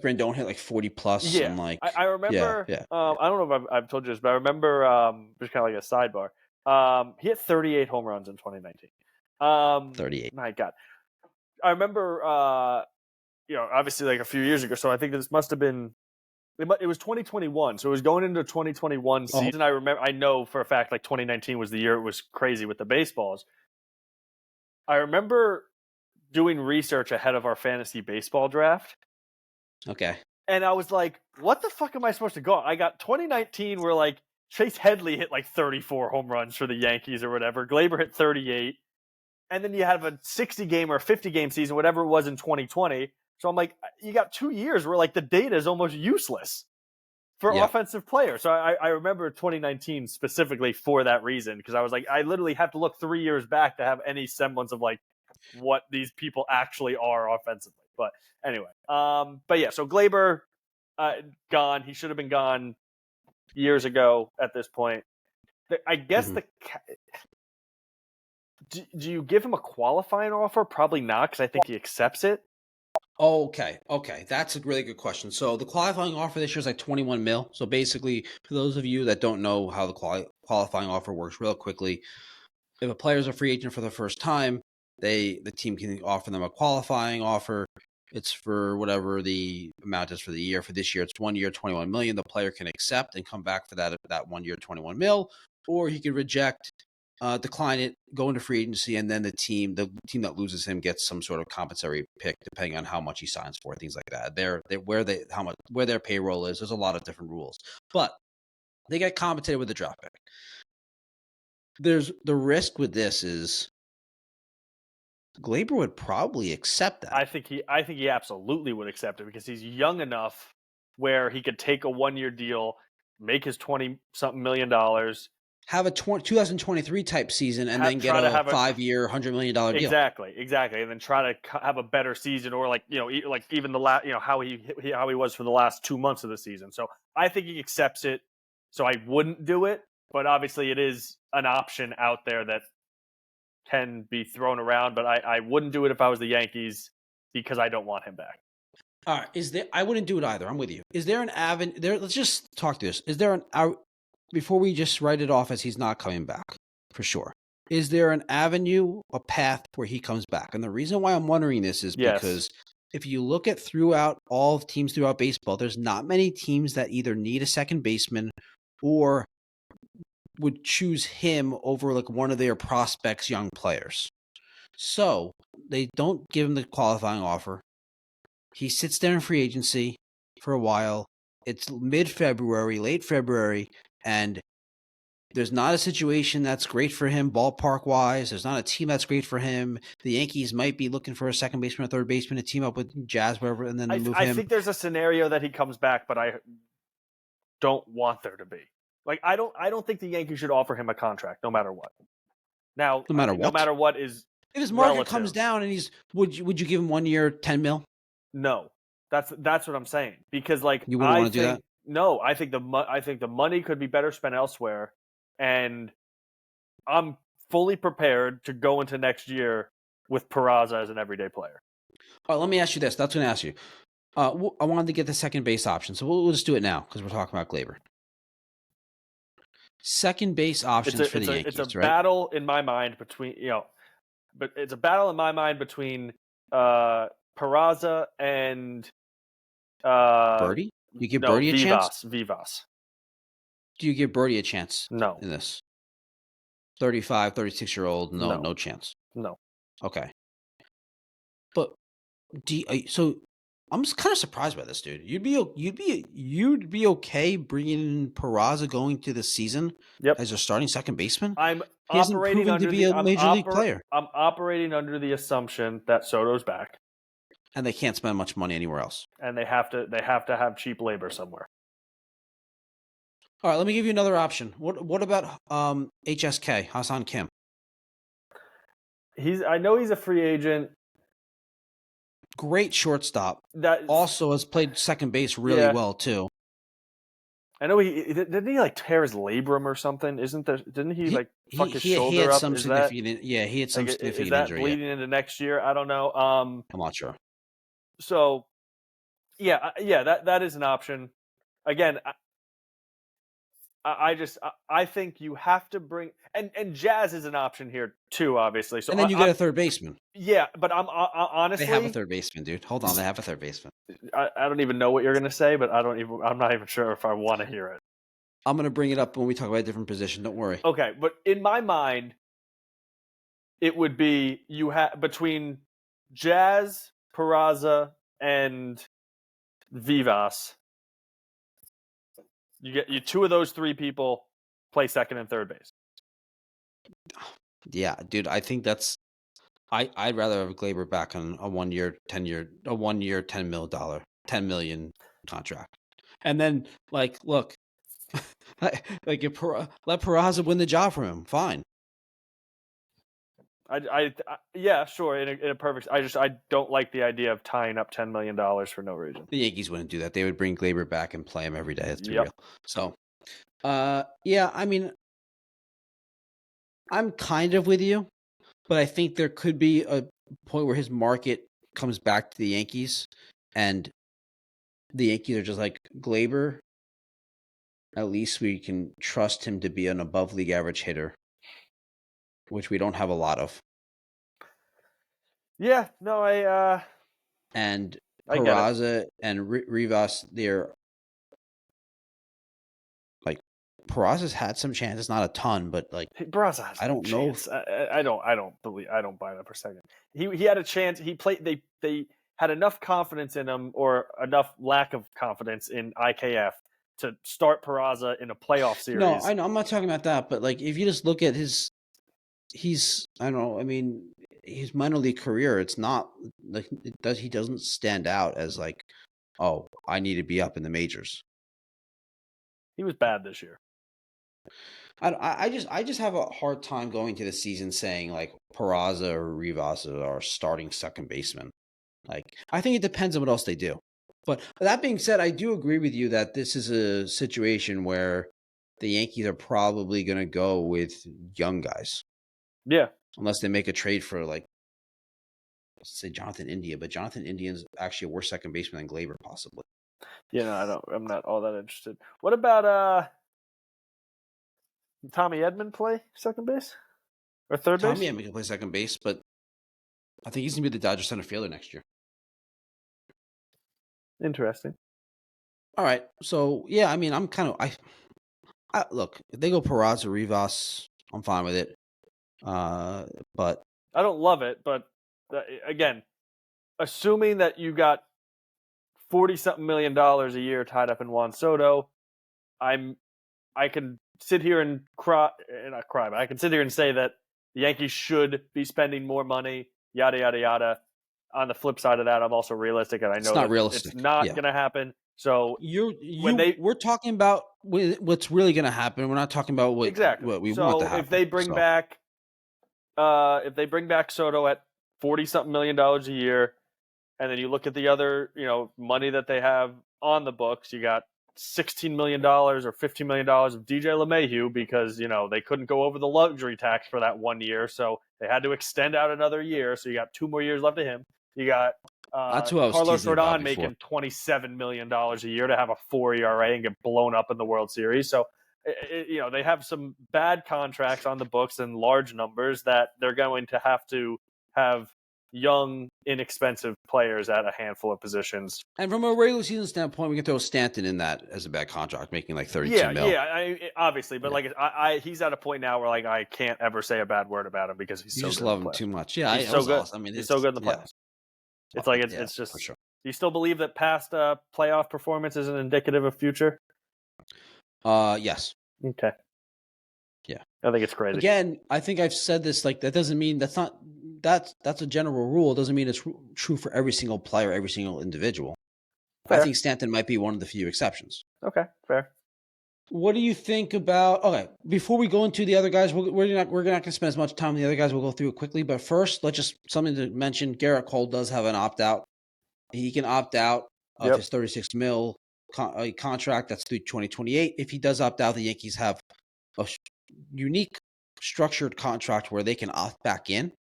Rendon hit like 40 plus. Yeah, and like I remember. Yeah. I don't know if I've told you this, but I remember just kind of like a sidebar. He hit 38 home runs in 2019. 38. My God, I remember. Obviously like a few years ago. So I think this must have been. It was 2021, so it was going into 2021 season. I know for a fact like 2019 was the year it was crazy with the baseballs. I remember doing research ahead of our fantasy baseball draft. Okay. And I was like, what the fuck am I supposed to go? I got 2019 where like Chase Headley hit like 34 home runs for the Yankees or whatever. Gleyber hit 38. And then you have a 60 game or 50 game season, whatever it was in 2020. So I'm like, you got 2 years where like the data is almost useless for offensive players. So I remember 2019 specifically for that reason, because I was like, I literally have to look 3 years back to have any semblance of like what these people actually are offensively. But anyway, but yeah, so Gleyber gone. He should have been gone years ago at this point. I guess do you give him a qualifying offer? Probably not, because I think he accepts it. Okay. That's a really good question. So the qualifying offer this year is like 21 mil. So basically, for those of you that don't know how the qualifying offer works, real quickly, if a player is a free agent for the first time, the team can offer them a qualifying offer. It's for whatever the amount is for the year. For this year, it's 1 year, 21 million. The player can accept and come back for that 1 year, 21 mil, or he could reject, decline it, go into free agency, and then the team that loses him gets some sort of compensatory pick depending on how much he signs for, things like that. Where their payroll is. There's a lot of different rules, but they get compensated with the draft pick. There's the risk with this is Gleyber would probably accept that. I think he absolutely would accept it, because he's young enough where he could take a 1 year deal, make his $20-something million, have a 2023 type season, and then get a 5 year, $100 million deal. Exactly, and then try to have a better season, or like like even the last, how he was for the last 2 months of the season. So I think he accepts it. So I wouldn't do it, but obviously it is an option out there that can be thrown around. But I wouldn't do it if I was the Yankees, because I don't want him back. All right, I wouldn't do it either. I'm with you. Is there an avenue there? Let's just talk to this. Is there an out? Before we just write it off as he's not coming back, for sure. Is there an avenue, a path where he comes back? And the reason why I'm wondering this is because if you look at throughout all teams throughout baseball, there's not many teams that either need a second baseman or would choose him over like one of their prospects, young players. So they don't give him the qualifying offer. He sits there in free agency for a while. It's mid-February, late February, and there's not a situation that's great for him ballpark-wise. There's not a team that's great for him. The Yankees might be looking for a second baseman or third baseman to team up with Jazz, whatever, and then move him. I think there's a scenario that he comes back, but I don't want there to be. Like I don't think the Yankees should offer him a contract no matter what. Now, No matter no what? matter what is If his market relative. comes down and would you give him 1 year, 10 mil? No, that's what I'm saying. Because like You wouldn't I want to do that? think no, I think the money could be better spent elsewhere, and I'm fully prepared to go into next year with Peraza as an everyday player. All right, let me ask you this. That's going to ask you. I wanted to get the second base option, so we'll just do it now because we're talking about Gleyber. Second base options for the Yankees, it's a right? battle in my mind between but it's a battle in my mind between Peraza and Birdie? You give no, Birdie a chance? Vivas. Do you give Birdie a chance No. in this? 35, 36-year-old, no chance. No. Okay. But so I'm just kind of surprised by this, dude. You'd be okay bringing in Peraza going to the season as your starting second baseman? I'm He hasn't operating proven under to be a major league player. I'm operating under the assumption that Soto's back, And they can't spend much money anywhere else. and they have to have cheap labor somewhere. All right, let me give you another option. What about HSK, Hassan Kim? I know he's a free agent. Great shortstop. That also has played second base really well too. I know didn't he like tear his labrum or something? Didn't he fuck his shoulder he had up? some significant he had some significant is that injury. bleeding into next year? I don't know. I'm not sure. So that is an option. Again, I think you have to bring and Jazz is an option here too, obviously. So and then you get a third baseman. Yeah, but I'm honestly they have a third baseman, dude. Hold on, they have a third baseman. I don't even know what you're gonna say, but I'm not even sure if I want to hear it. I'm gonna bring it up when we talk about a different position. Don't worry. Okay, but in my mind, it would be between Jazz, Peraza, and Vivas. You two of those three people play second and third base. Yeah, dude, I think that's. I'd rather have Gleyber back on a 1 year, 10 million contract, and then look, let Peraza win the job for him. Fine. Yeah, sure. In a perfect, I don't like the idea of tying up $10 million for no reason. The Yankees wouldn't do that. They would bring Gleyber back and play him every day. Let's be real. So, yeah, I mean, I'm kind of with you, but I think there could be a point where his market comes back to the Yankees, and the Yankees are just like, Gleyber, at least we can trust him to be an above league average hitter, which we don't have a lot of. Yeah, no, and Peraza and Rivas, they're like Peraza's had some chances, not a ton, but Peraza has I don't know. I don't buy that for a second. He had a chance. He played. They had enough confidence in him, or enough lack of confidence in IKF to start Peraza in a playoff series. No, I know. I'm not talking about that, but if you just look at he's I don't know. I mean, his minor league career, it's not he doesn't stand out as oh, I need to be up in the majors. He was bad this year. I just have a hard time going to the season saying Peraza or Rivas are starting second baseman. I think it depends on what else they do. But that being said, I do agree with you that this is a situation where the Yankees are probably going to go with young guys. Yeah. Unless they make a trade for let's say Jonathan India, but Jonathan India's actually a worse second baseman than Gleyber, possibly. Yeah, no, I'm not all that interested. What about Tommy Edman play second base or third base? Tommy Edman can play second base, but I think he's gonna be the Dodgers center fielder next year. Interesting. All right, so yeah, I mean, I'm kind of I look, if they go Peraza, Rivas, I'm fine with it. But I don't love it, but again, assuming that you got $40-something million a year tied up in Juan Soto, I can sit here and not cry, but I can sit here and say that the Yankees should be spending more money, yada, yada, yada. On the flip side of that, I'm also realistic, and I know it's not realistic. It's not going to happen. So we're talking about what's really going to happen. We're not talking about what we want to happen. If they bring back if they bring back Soto at $40-something million a year, and then you look at the other, money that they have on the books, you got $16 million or $15 million of DJ LeMahieu because, they couldn't go over the luxury tax for that 1 year. So they had to extend out another year. So you got 2 more years left of him. You got That's who I was Carlos teasing about Rodon before. making $27 million a year to have a 4 ERA and get blown up in the World Series. So, they have some bad contracts on the books and large numbers that they're going to have young, inexpensive players at a handful of positions. And from a regular season standpoint, we can throw Stanton in that as a bad contract, making like 32 mil. Yeah, obviously, but he's at a point now where I can't ever say a bad word about him because he's You so just good love in the him playoffs. too much. Yeah, He's so good. Awesome. I mean, he's so good in the playoffs. It's it's just. for sure. Do you still believe that past playoff performance isn't indicative of future? Yes. Okay. Yeah. I think it's crazy. Again, I think I've said this. Like, that doesn't mean that's a general rule. It doesn't mean it's true for every single player, every single individual. Fair. I think Stanton might be one of the few exceptions. Okay, fair. What do you think about? Okay, before we go into the other guys, we're not going to spend as much time on the other guys. We'll go through it quickly. But first, something to mention. Garrett Cole does have an opt out. He can opt out of his 36 mil contract. That's through 2028. If he does opt out, the Yankees have a unique structured contract where they can opt back in.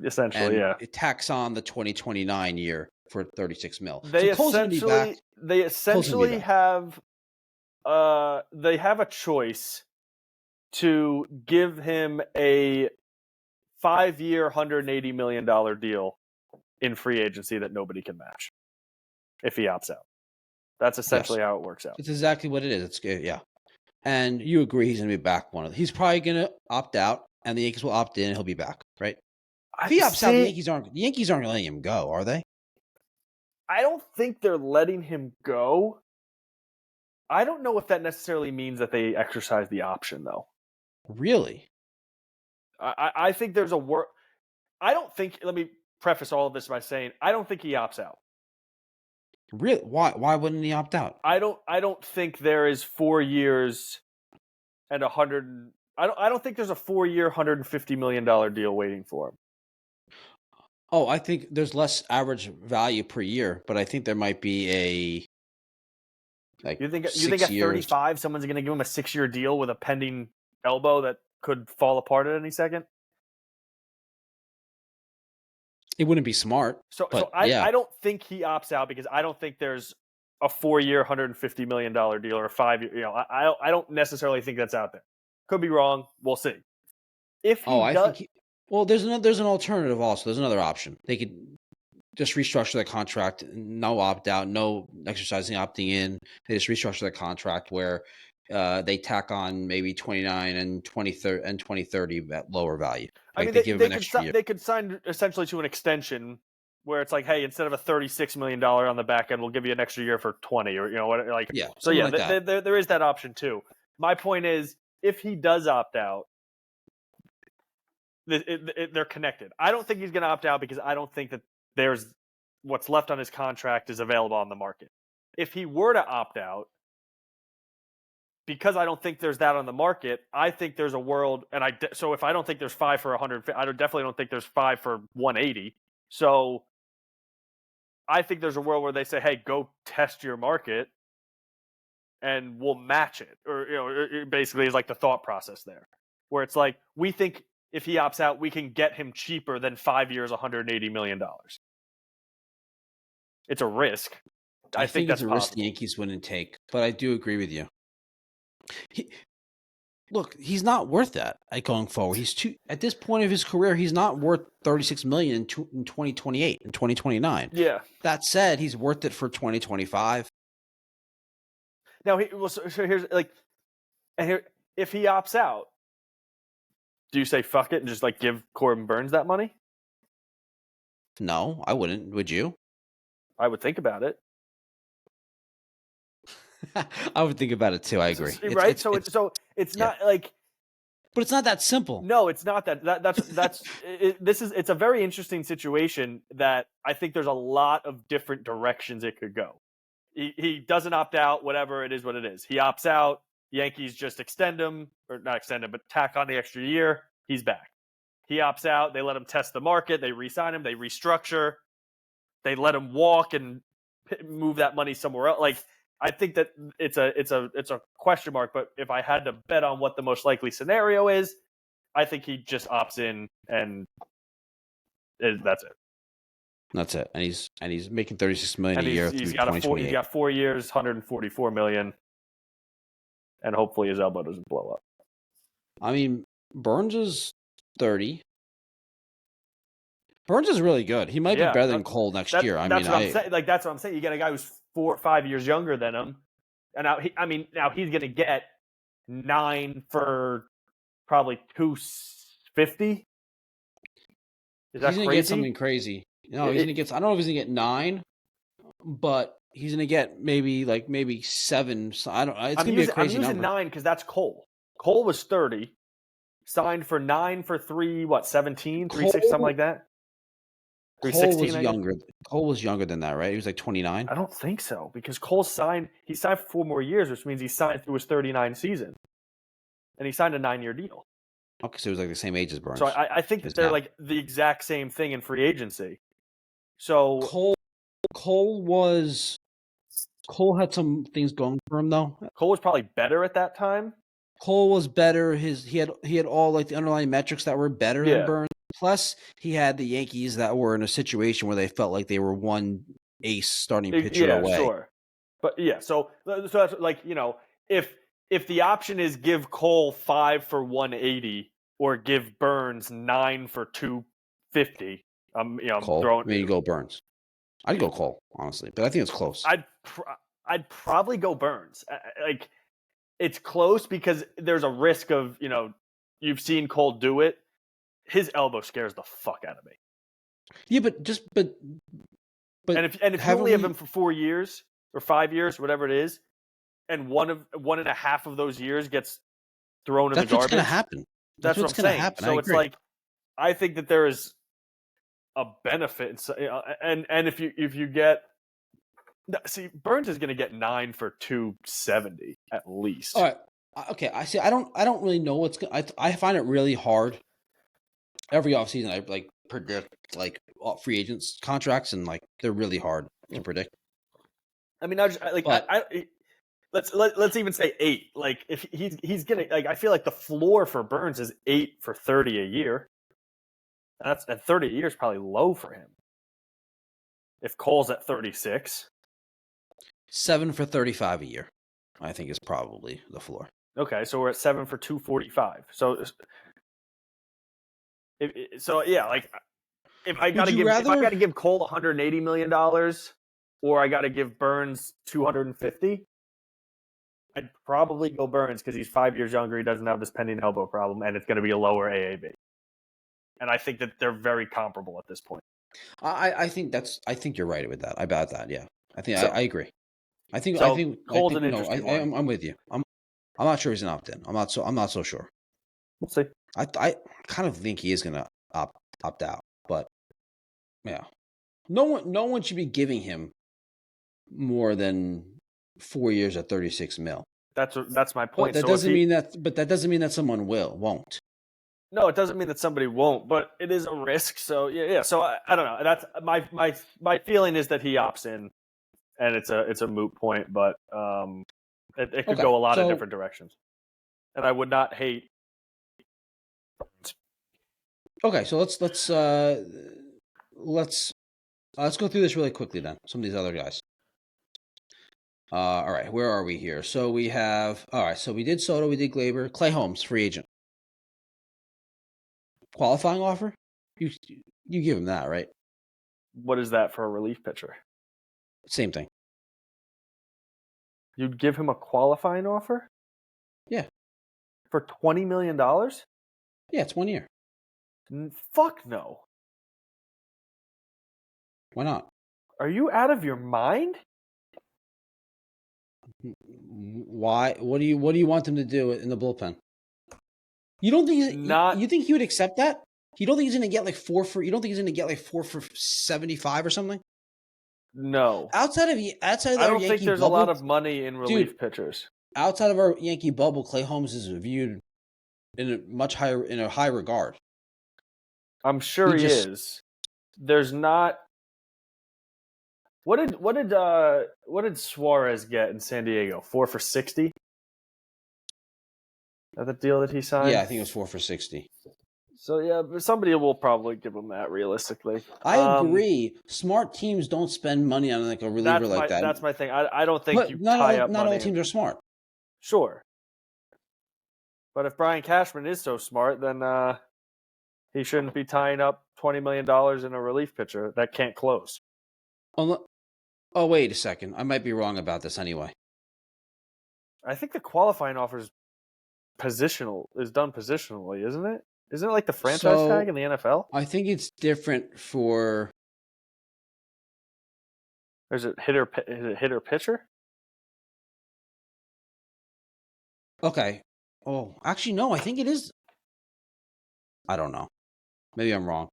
Essentially, yeah. It tacks on the 2029 year for 36 mil. They essentially have they have a choice to give him a 5-year, $180 million deal in free agency that nobody can match if he opts out. That's essentially how it works out. It's exactly what it is. It's and you agree he's going to be back. He's probably going to opt out, and the Yankees will opt in, and he'll be back, right? If he opts out, the Yankees aren't letting him go, are they? I don't think they're letting him go. I don't know if that necessarily means that they exercise the option, though. Really? I think there's a I don't think. Let me preface all of this by saying I don't think he opts out. Really? Why wouldn't he opt out? I don't think there is 4 years and 100. I don't think there's a 4-year, $150 million deal waiting for him. Oh, I think there's less average value per year, but I think there might be you think at 35 someone's going to give him a 6-year deal with a pending elbow that could fall apart at any second? It wouldn't be smart. I don't think he opts out because I don't think there's a 4-year, $150 million deal or a 5-year. I don't necessarily think that's out there. Could be wrong. We'll see. If he does, there's an alternative also. There's another option. They could just restructure the contract, no opt out, no exercising opting in. They just restructure the contract where they tack on maybe 29 and 2030 at lower value. Like they could sign essentially to an extension where it's like, hey, instead of a $36 million on the back end, we'll give you an extra year for 20 or there is that option too. My point is, if he does opt out, they're connected. I don't think he's going to opt out because I don't think that there's what's left on his contract is available on the market. If he were to opt out, because I don't think there's that on the market, I think there's a world, so if I don't think there's 5 for 100, I definitely don't think there's 5 for 180. So I think there's a world where they say, hey, go test your market and we'll match it. Or, it basically is like the thought process there, where it's like, we think if he opts out, we can get him cheaper than 5 years, $180 million. It's a risk. I think that's a risk the Yankees wouldn't take, but I do agree with you. He's not worth that going forward. He's at this point of his career, he's not worth $36 million in 2028 and 2029. Yeah. That said, he's worth it for 2025. Now, here's if he opts out, do you say fuck it and just give Corbin Burns that money? No, I wouldn't. Would you? I would think about it. I would think about it too. I agree. Right? It's not like, but it's not that simple. No, it's not that. That's it's a very interesting situation that I think there's a lot of different directions it could go. He doesn't opt out. Whatever it is, what it is. He opts out. Yankees just extend him, or not extend him, but tack on the extra year. He's back. He opts out. They let him test the market. They re-sign him. They restructure. They let him walk and move that money somewhere else. Like, I think that it's a question mark. But if I had to bet on what the most likely scenario is, I think he just opts in and that's it. That's it. And he's making $36 million a year He's through got 2028. He's got 4 years, $144 million, and hopefully his elbow doesn't blow up. I mean, Burns is 30. Burns is really good. He might be better than Cole next year. That's what I'm saying. Like, that's what I'm saying. You get a guy who's 4 or 5 years younger than him, and now he's going to get 9 for probably $250. Is that he's gonna get something crazy. No, he's gonna get. I don't know if he's gonna get 9, but he's gonna get maybe 7. So I don't. It's gonna be a crazy number. I'm using 9 because that's Cole. Cole was 30, signed for 9 for 317, 36, something like that. Cole was younger. Cole was younger than that, right? He was like 29. I don't think so because Cole signed. He signed for 4 more years, which means he signed through his 39 season, and he signed a 9-year deal. Okay, so he was like the same age as Burns. So I think that they're like the exact same thing in free agency. So Cole had some things going for him though. Cole was probably better at that time. Cole was better. He had all like the underlying metrics that were better than Burns. Plus, he had the Yankees that were in a situation where they felt like they were one ace starting pitcher away. Sure. But so that's like, if the option is give Cole 5 for 180 or give Burns 9 for 250, Cole. You go Burns. I'd go Cole, honestly, but I think it's close. I'd probably go Burns. Like, it's close because there's a risk of, you've seen Cole do it. His elbow scares the fuck out of me. Yeah, but if you only have him for 4 years or 5 years, whatever it is, and one and a half of those years gets thrown in the garbage. That's what's going to happen. That's what I'm saying. So it's like, I think that there is a benefit, and if you get, Burns is going to get 9 for 270 at least. All right, okay. I see. I don't really know what's going. I find it really hard. Every offseason, I predict free agents contracts, and they're really hard to predict. I mean, let's even say 8. Like, if he's gonna, I feel like the floor for Burns is 8 for 30 a year. That's at 30 a year is probably low for him. If Cole's at 36, 7 for 35 a year, I think is probably the floor. Okay, so we're at 7 for 245. If I got to give Cole $180 million, or I got to give Burns $250, I'd probably go Burns because he's 5 years younger. He doesn't have this pending elbow problem, and it's going to be a lower AAV. And I think that they're very comparable at this point. I think you're right with that. About that, yeah. I agree. I think Cole's an interesting one. I'm with you. I'm not sure he's an opt-in. I'm not so sure. We'll see. I kind of think he is going to opt out, but yeah, no one should be giving him more than 4 years at $36 million. That's my point. But that doesn't mean that someone won't. No, it doesn't mean that somebody won't, but it is a risk. So yeah. So I don't know. That's my feeling is that he opts in, and it's a moot point, but it could go a lot of different directions, and I would not hate. Okay, so let's go through this really quickly then. Some of these other guys. All right, where are we here? So we have So we did Soto, we did Gleyber, Clay Holmes, free agent. Qualifying offer? You give him that, right? What is that for a relief pitcher? Same thing. You'd give him a qualifying offer? Yeah. For $20 million? Yeah, it's 1 year. Fuck no. Why not? Are you out of your mind? Why? What do you want him to do in the bullpen? You don't think you think he would accept that? You don't think he's going to get like 4 for? You don't think he's going to get like 4 for 75 or something? No. Outside of I don't think there's a lot of money in relief pitchers. Outside of our Yankee bubble, Clay Holmes is viewed in a high regard. I'm sure he just is. There's not. What did Suarez get in San Diego? 4 for 60? Is that the deal that he signed? I think it was 4 for 60. So yeah, somebody will probably give him that realistically. I agree. Smart teams don't spend money on like a reliever like that. That's my thing. I don't think But you not tie all, up not money. all teams are smart. Sure. But if Brian Cashman is so smart, then he shouldn't be tying up $20 million in a relief pitcher that can't close. Oh, wait a second. I might be wrong about this anyway. I think the qualifying offer is done positionally, isn't it? Isn't it like the franchise tag in the NFL? I think it's different for. Or is it hitter pitcher? Okay. Oh, actually, no. I think it is. I don't know. Maybe I'm wrong.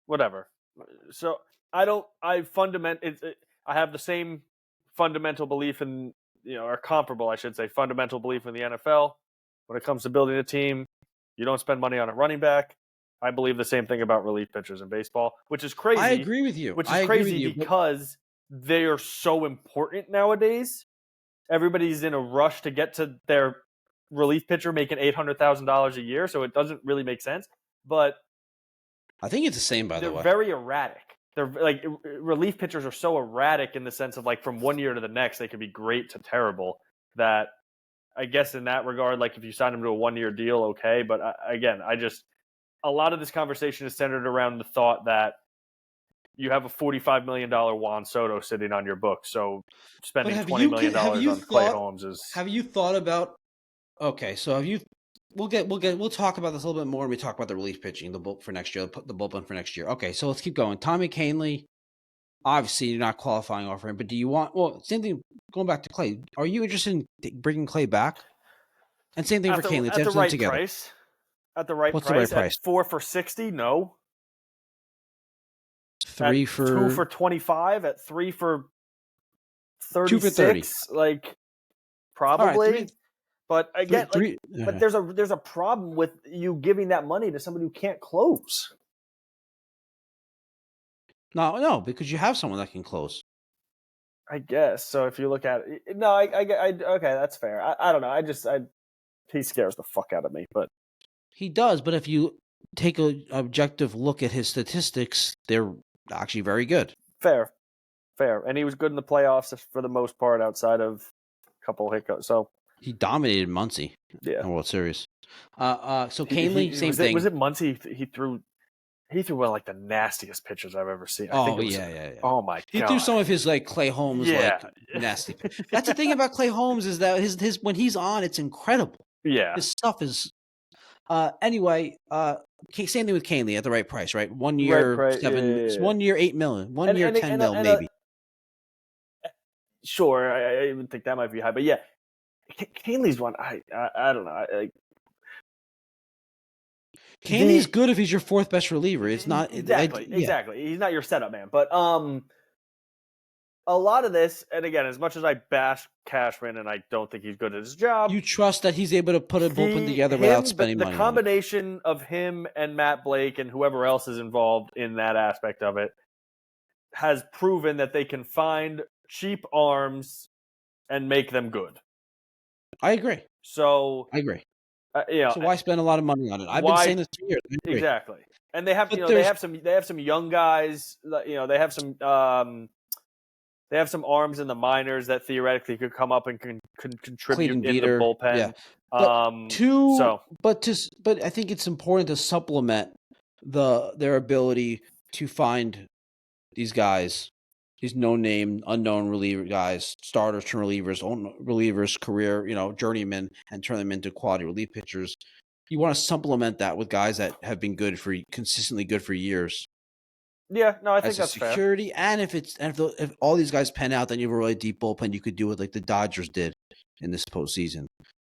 Whatever. So I have the same fundamental belief in, or comparable, I should say, fundamental belief in the NFL. When it comes to building a team, you don't spend money on a running back. I believe the same thing about relief pitchers in baseball, which is crazy. I agree with you. Which is crazy because they are so important nowadays. Everybody's in a rush to get to their relief pitcher making $800,000 a year, so it doesn't really make sense. But I think it's the same, by the way. They're very erratic. They're like relief pitchers are so erratic in the sense of like from one year to the next, they could be great to terrible. That I guess in that regard, like if you sign them to a 1-year deal, okay. But again, a lot of this conversation is centered around the thought that you have a $45 million Juan Soto sitting on your book. So spending $20 million on Clay Holmes is. Have you thought about? Okay, so have you? We'll talk about this a little bit more when we talk about the relief pitching, the bullpen for next year. The bullpen for next year. Okay, so let's keep going. Tommy Kahnle, obviously you're not qualifying over him, but do you want? Well, same thing. Going back to Clay, are you interested in bringing Clay back? And same thing for Kahnle. At the right price. At the right price. What's the right price? At 4 for 60, no. 3 at for 2 for 25. At 3 for 36, 2 for 30. like probably. Right, but again, but there's a problem with you giving that money to somebody who can't close. No, because you have someone that can close. I guess so. If you look at it, no, I okay, that's fair. I don't know. He scares the fuck out of me, but he does. But if you take an objective look at his statistics, they're actually very good. Fair, and he was good in the playoffs for the most part, outside of a couple hiccups. So he dominated Muncie in the World Series. So Kahnle, same thing. Was it Muncie? He threw one of like the nastiest pitches I've ever seen. I think it was, yeah. Oh my god! He threw some of his like Clay Holmes like nasty. That's the thing about Clay Holmes is that his when he's on, it's incredible. Yeah, his stuff is. Anyway, same thing with Kahnle at the right price, right? 1 year, right, 7, 1 year, $8 million, 1 year, $10 million, maybe. Sure, I even think that might be high, but yeah, Kahnle's one. I don't know. Kahnle's good if he's your fourth best reliever. It's not exactly. He's not your setup man, but a lot of this, and again, as much as I bash Cashman and I don't think he's good at his job, you trust that he's able to put a bullpen together without spending money. The combination of him and Matt Blake and whoever else is involved in that aspect of it has proven that they can find cheap arms and make them good. I agree. So so why spend a lot of money on it? I've been saying this for years. Exactly, and they have they have some young guys. They have some arms in the minors that theoretically could come up and can contribute in the bullpen. Yeah. But I think it's important to supplement their ability to find these guys, these no-name, unknown reliever guys, starters to relievers, career, journeymen, and turn them into quality relief pitchers. You want to supplement that with guys that have been consistently good for years. Yeah, no, I think that's security, fair. And if all these guys pan out, then you have a really deep bullpen. You could do it like the Dodgers did in this postseason,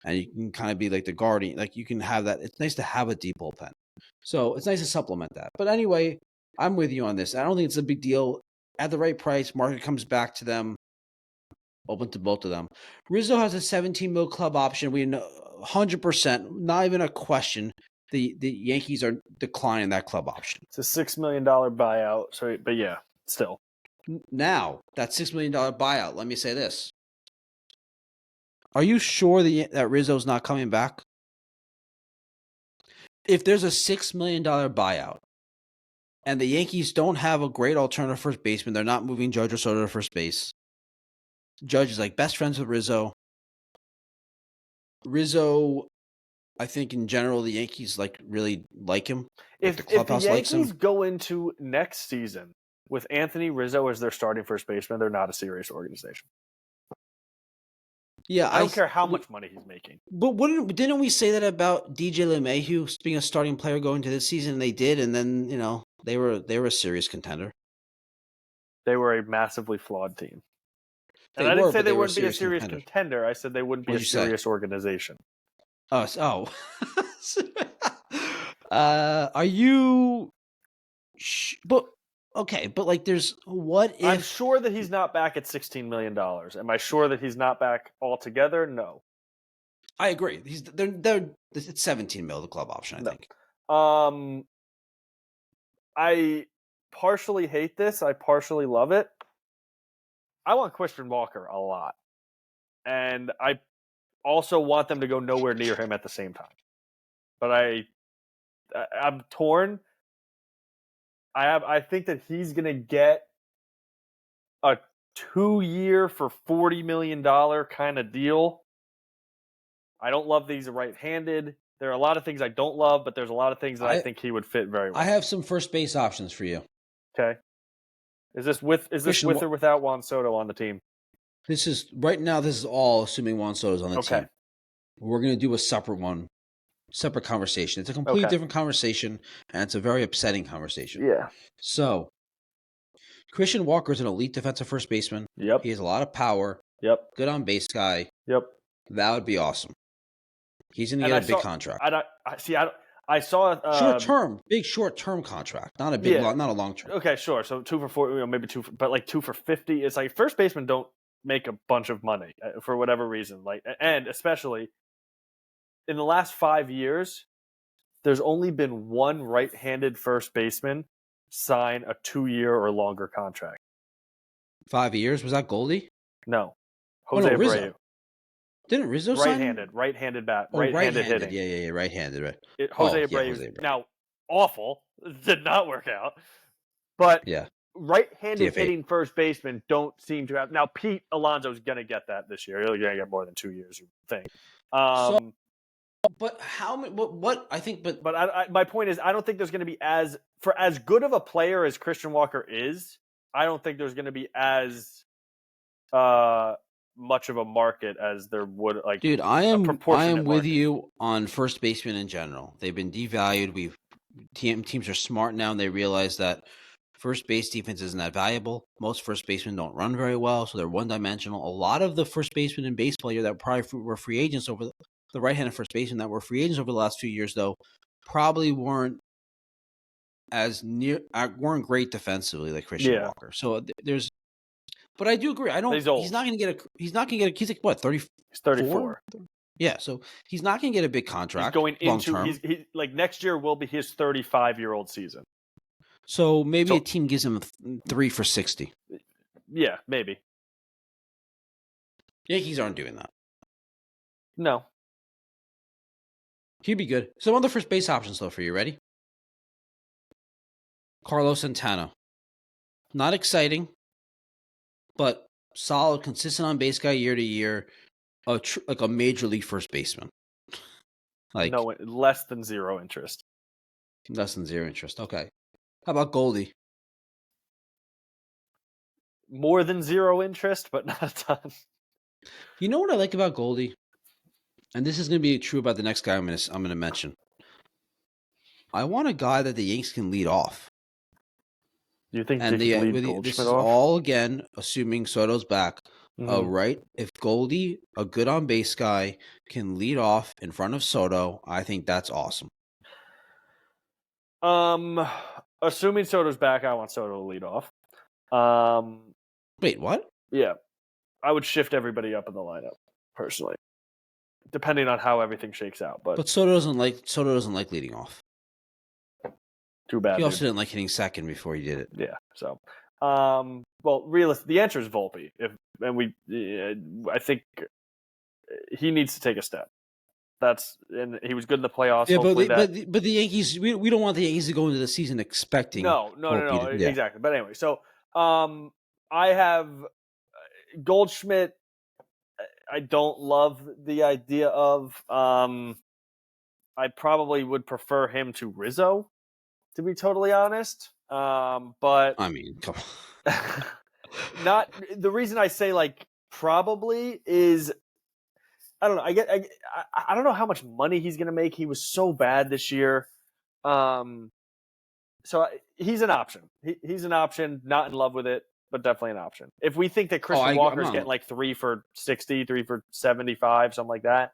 and you can kind of be like the guardian. Like you can have that. It's nice to have a deep bullpen, so it's nice to supplement that. But anyway, I'm with you on this. I don't think it's a big deal. At the right price, market comes back to them. Open to both of them. Rizzo has a $17 million club option. We know 100%, not even a question. the Yankees are declining that club option. It's a $6 million buyout. So, but yeah, still. Now, that $6 million buyout, let me say this. Are you sure that Rizzo's not coming back? If there's a $6 million buyout and the Yankees don't have a great alternative first baseman, they're not moving Judge or Soto to first base. Judge is like best friends with Rizzo. Rizzo, I think in general, the Yankees really like him. If the the clubhouse likes Yankees him. go into next season with Anthony Rizzo as their starting first baseman, they're not a serious organization. Yeah, I don't care how much money he's making. But didn't we say that about DJ LeMahieu being a starting player going into this season? And they did, and then they were a serious contender. They were a massively flawed team. And I didn't say they wouldn't be a serious contender. I said they wouldn't be a serious organization. Oh. Are you? But okay, but there's what if? I'm sure that he's not back at $16 million. Am I sure that he's not back altogether? No. I agree. It's 17 mil the club option. I think. I partially hate this. I partially love it. I want Christian Walker a lot, and I also want them to go nowhere near him at the same time. But I'm torn. I think that he's going to get a 2-year for $40 million kind of deal. I don't love these right-handed. There are a lot of things I don't love, but there's a lot of things that I think he would fit very well. I have some first base options for you. Okay. Is this with or without Juan Soto on the team? This is all assuming Juan Soto's on the team. We're going to do a separate conversation. It's a completely different conversation, and it's a very upsetting conversation. Yeah. So, Christian Walker is an elite defensive first baseman. Yep. He has a lot of power. Yep. Good on base guy. Yep. That would be awesome. He's going to get a big contract. I saw short term contract, not a long term. Okay, sure. So 2 for 4, maybe 2 for, but 2 for 50. It's like first basemen don't make a bunch of money for whatever reason. And especially in the last 5 years, there's only been one right-handed first baseman sign a 2-year or longer contract. 5 years? Was that Goldie? No, Jose Abreu. Rizzo. Didn't Rizzo sign? Right-handed bat, right-handed hitting. Yeah, right-handed, right. Jose Abreu. Now, awful. Did not work out. But right-handed hitting first basemen don't seem to have. Now, Pete Alonso's going to get that this year. He's going to get more than 2 years, you think. But how many? What I think, but my point is, I don't think there's going to be as good of a player as Christian Walker is. I don't think there's going to be as much of a market as there would. Dude, I am with you on first baseman in general. They've been devalued. Teams are smart now, and they realize that first base defense isn't that valuable. Most first basemen don't run very well, so they're one-dimensional. A lot of the first basemen in baseball that probably were free agents over the right-handed first baseman that were free agents over the last few years, though, probably weren't great defensively like Christian Walker. So but I do agree. He's not going to get he's like what, 30? He's 34. Yeah, so he's not going to get a big contract. He's going into next year will be his 35-year-old season. So maybe a team gives him 3 for 60. Yeah, maybe. Yankees aren't doing that. No. He'd be good. Some other first base options, though, for you. Ready? Carlos Santana. Not exciting, but solid, consistent on base guy year to year. Like a major league first baseman. No, less than zero interest. Less than zero interest. Okay. How about Goldie? More than zero interest, but not a ton. You know what I like about Goldie? And this is going to be true about the next guy I'm going to mention. I want a guy that the Yanks can lead off. You think they can lead Goldschmidt this off? is all, again, assuming Soto's back. Mm-hmm. Right? If Goldie, a good on-base guy, can lead off in front of Soto, I think that's awesome. Assuming Soto's back, I want Soto to lead off. Wait, what? Yeah. I would shift everybody up in the lineup, personally. depending on how everything shakes out. But Soto doesn't like leading off. Too bad. He also didn't like hitting second before he did it. Yeah. So, well, realistically, the answer is Volpe. I think he needs to take a step. And he was good in the playoffs. Yeah, but the Yankees, we don't want the Yankees to go into the season expecting. No, exactly. But anyway, so I have Goldschmidt. I don't love the idea of. I probably would prefer him to Rizzo, to be totally honest. But I mean, come on. not the reason I say like probably is I don't know. I don't know how much money he's going to make. He was so bad this year. So he's an option. He's an option. Not in love with it, but definitely an option. If we think that Christian Walker's getting like 3 for 60, 3 for 75, something like that.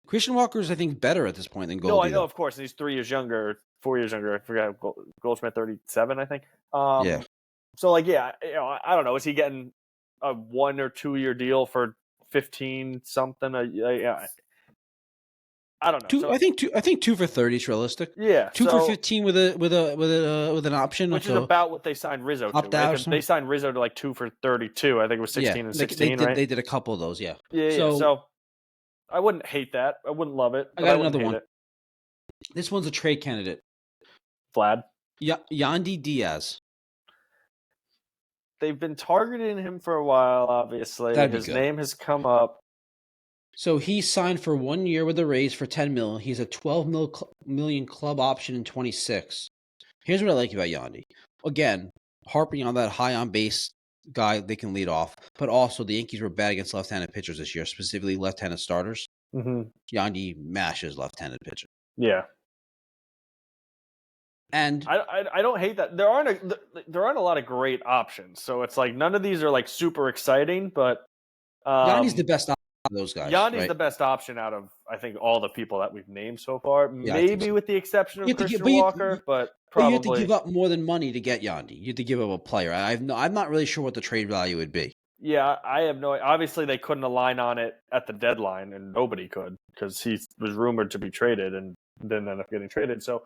Christian Walker's, I think, better at this point than Goldie. No, I know, of course. He's 3 years younger, 4 years younger. I forgot. Goldschmidt 37, I think. Yeah. So like, yeah, I don't know. Is he getting a 1 or 2 year deal for 15 something? Yeah. I don't know. I think 2 for 30 is realistic. Yeah, 2 for 15 with an option, which is about what they signed Rizzo to. Right? They signed Rizzo to like 2 for 32. I think it was 16 and 16. Right? They did a couple of those. Yeah. Yeah. So I wouldn't hate that. I wouldn't love it. I got another one. This one's a trade candidate. Vlad. Yandy Diaz. They've been targeting him for a while. Obviously, his name has come up. So he signed for 1 year with the Rays for $10 million. He's a $12 million club option in 26. Here's what I like about Yandy. Again, harping on that high on base guy, they can lead off. But also, the Yankees were bad against left-handed pitchers this year, specifically left-handed starters. Mm-hmm. Yandy mashes left-handed pitchers. Yeah. And I don't hate that. There aren't a lot of great options. So it's like none of these are like super exciting, but Yandy's the best option. Those guys. Yandy's the best option out of, I think, all the people that we've named so far. Yeah, maybe with the exception of Christian Walker, but probably. You have to give up more than money to get Yandy. You have to give up a player. I'm not really sure what the trade value would be. Yeah, I have no. Obviously, they couldn't align on it at the deadline, and nobody could because he was rumored to be traded and didn't end up getting traded. So,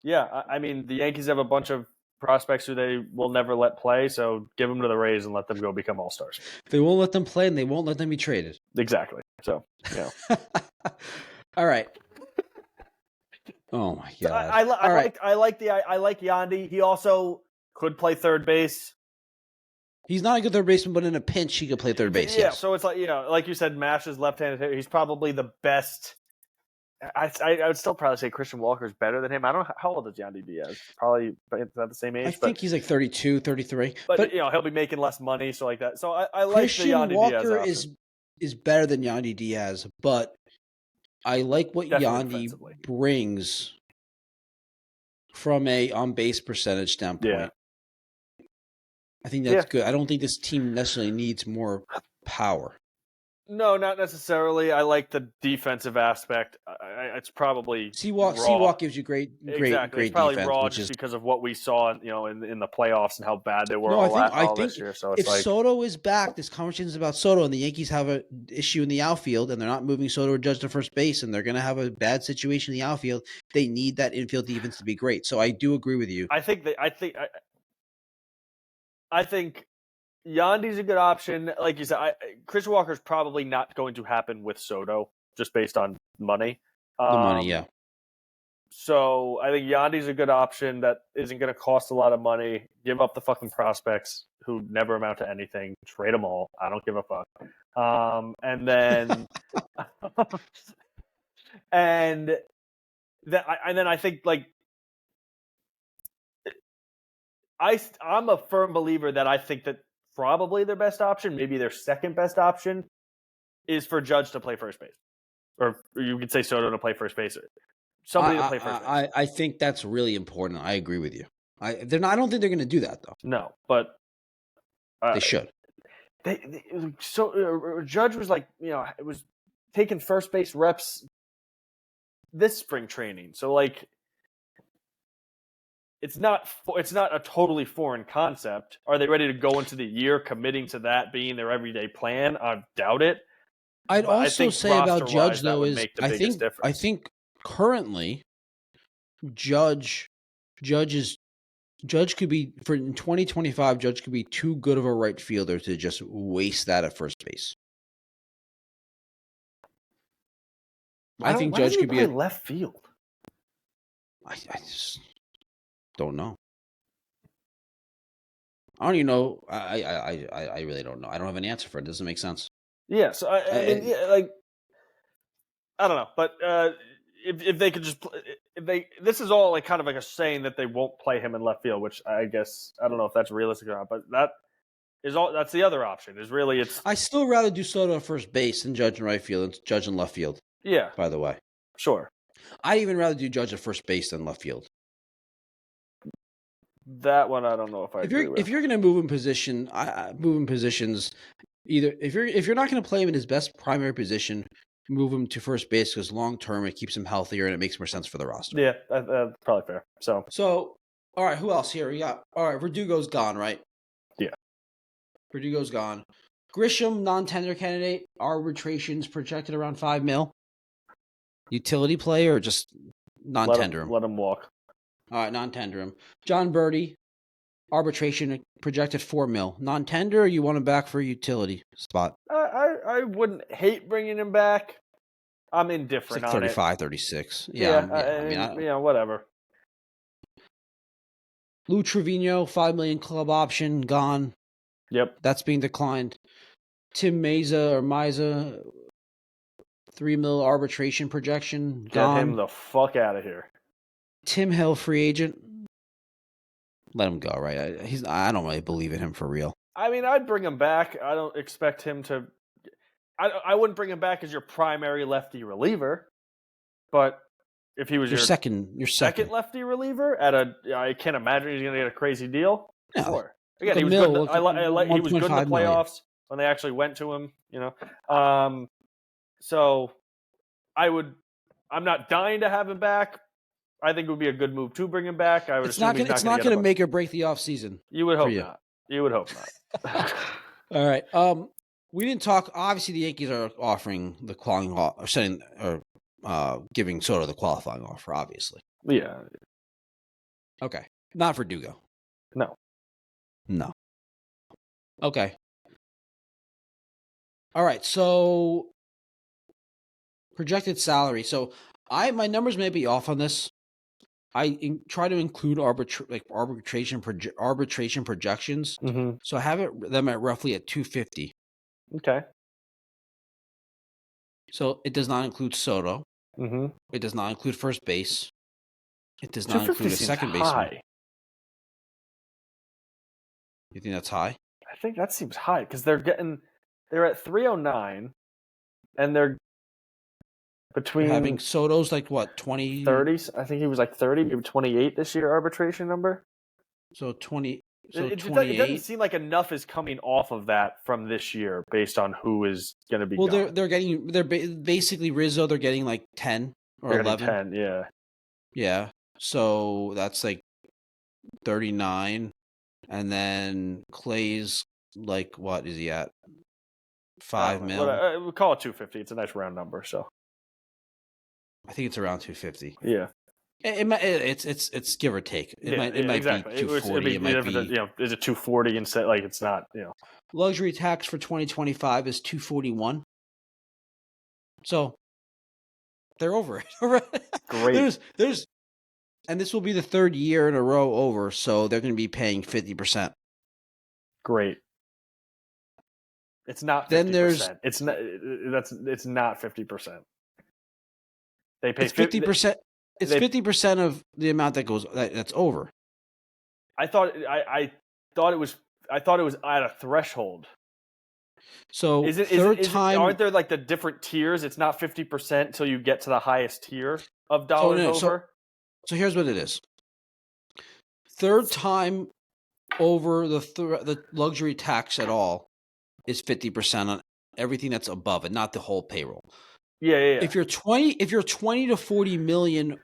yeah, I mean, the Yankees have a bunch of prospects who they will never let play, so give them to the Rays and let them go become all-stars. They won't let them play, and they won't let them be traded. Exactly. So, yeah. All right. Oh my god. I like Yandy. He also could play third base. He's not a good third baseman, but in a pinch, he could play third base. Yeah. Yes. So it's like like you said, Mash is left-handed hitter. He's probably the best. I would still probably say Christian Walker is better than him. I don't know how old is Yandy Diaz. Probably about the same age. I think he's like 32, 33. But he'll be making less money, so like that. So I like Christian the Yandy Walker Diaz is better than Yandy Diaz, but I like what Yandy brings from a on-base percentage standpoint. Yeah. I think that's good. I don't think this team necessarily needs more power. No, not necessarily. I like the defensive aspect. It's probably Seawalk gives you great it's probably defense, raw just because of what we saw, in the playoffs and how bad they were this year. So if Soto is back, this conversation is about Soto, and the Yankees have an issue in the outfield, and they're not moving Soto or Judge to first base, and they're going to have a bad situation in the outfield. They need that infield defense to be great. So I do agree with you. I think Yandy's a good option. Like you said, Christian Walker's probably not going to happen with Soto just based on money. The money, yeah. So I think Yandy's a good option that isn't going to cost a lot of money. Give up the fucking prospects who never amount to anything. Trade them all. I don't give a fuck. And then, and then I think like. I'm a firm believer that I think that probably their best option, maybe their second best option, is for Judge to play first base. Or you could say Soto to play first base. Somebody to play first base. I think that's really important. I agree with you. I don't think they're going to do that, though. No, but... they should. Judge was like, it was taking first base reps this spring training. So, like... It's not a totally foreign concept. Are they ready to go into the year committing to that being their everyday plan? I doubt it. I'd But I also think say about Judge roster-wise, that though would is make the biggest difference. I think currently Judge could be in 2025. Judge could be too good of a right fielder to just waste that at first base. I think Why Judge does he could be play left field? I just don't know. I don't even know. I really don't know. I don't have an answer for it. It doesn't make sense. Yeah, so I mean, I don't know, but if they could just this is all like kind of like a saying that they won't play him in left field, which I guess I don't know if that's realistic or not, but that's the other option. Is really I still rather do Soto at first base than Judge in right field and Judge in left field. Yeah, by the way, sure. I'd even rather do Judge at first base than left field. That one I don't know if I agree with. If you're going to move in position, move in positions. Either if you're not going to play him in his best primary position, move him to first base because long term it keeps him healthier and it makes more sense for the roster. Yeah, that's probably fair. So all right, who else here? We got Verdugo's gone, right? Yeah, Verdugo's gone. Grisham, non-tender candidate. Arbitration's projected around $5 million. Utility player or just non-tender him? Let him walk. All right, non-tender him. John Birdie, arbitration projected $4 million. Non-tender, or you want him back for a utility spot? I wouldn't hate bringing him back. I'm indifferent it's like 35, 36. Yeah, whatever. Lou Trevino, $5 million club option, gone. Yep. That's being declined. Tim Meza, $3 million arbitration projection, gone. Get him the fuck out of here. Tim Hill, free agent. Let him go, right? I don't really believe in him for real. I mean, I'd bring him back. I don't expect him to. I wouldn't bring him back as your primary lefty reliever, but if he was your second lefty reliever I can't imagine he's going to get a crazy deal. No. Sure. Again, he was good. He was good in the playoffs when they actually went to him. So I'm not dying to have him back. I think it would be a good move to bring him back. I would it's not going to make or break the offseason. You would hope not. You would hope not. All right. We didn't talk. Obviously, the Yankees are offering the qualifying or giving Soto the qualifying offer. Obviously. Yeah. Okay. Not for Verdugo. No. Okay. All right. So projected salary. So my numbers may be off on this. I try to include arbitration projections. Mm-hmm. So I have them at roughly at 250. Okay. So it does not include Soto. Mm-hmm. It does not include first base. It does not include a second baseman. You think that's high? I think that seems high because they're at 309, and they're between having Soto's like what 20 30s. I think he was like 30, maybe 28 this year arbitration number. So 20. So it 28. doesn't seem like enough is coming off of that from this year based on who is going to be. Well, gone. they're basically Rizzo. They're getting like 10 or 11. 10, yeah. Yeah. So that's like 39, and then Clay's like what is he at? $5 million. We'll call it 250. It's a nice round number. So I think it's around 250. Yeah. It's give or take. It might exactly. be 240. It might be is it 240 instead? Like it's not. Luxury tax for 2025 is 241. So they're over it. Great. There's, and this will be the third year in a row over. So they're going to be paying 50%. Great. It's not 50%. Then there's it's not 50%. They pay 50%. It's 50% of the amount that's over. I thought it was at a threshold. So aren't there like the different tiers? It's not 50% until you get to the highest tier of dollars over. So here's what it is. Third time over the luxury tax at all is 50% on everything that's above it, not the whole payroll. Yeah. If you're 20 to 40 million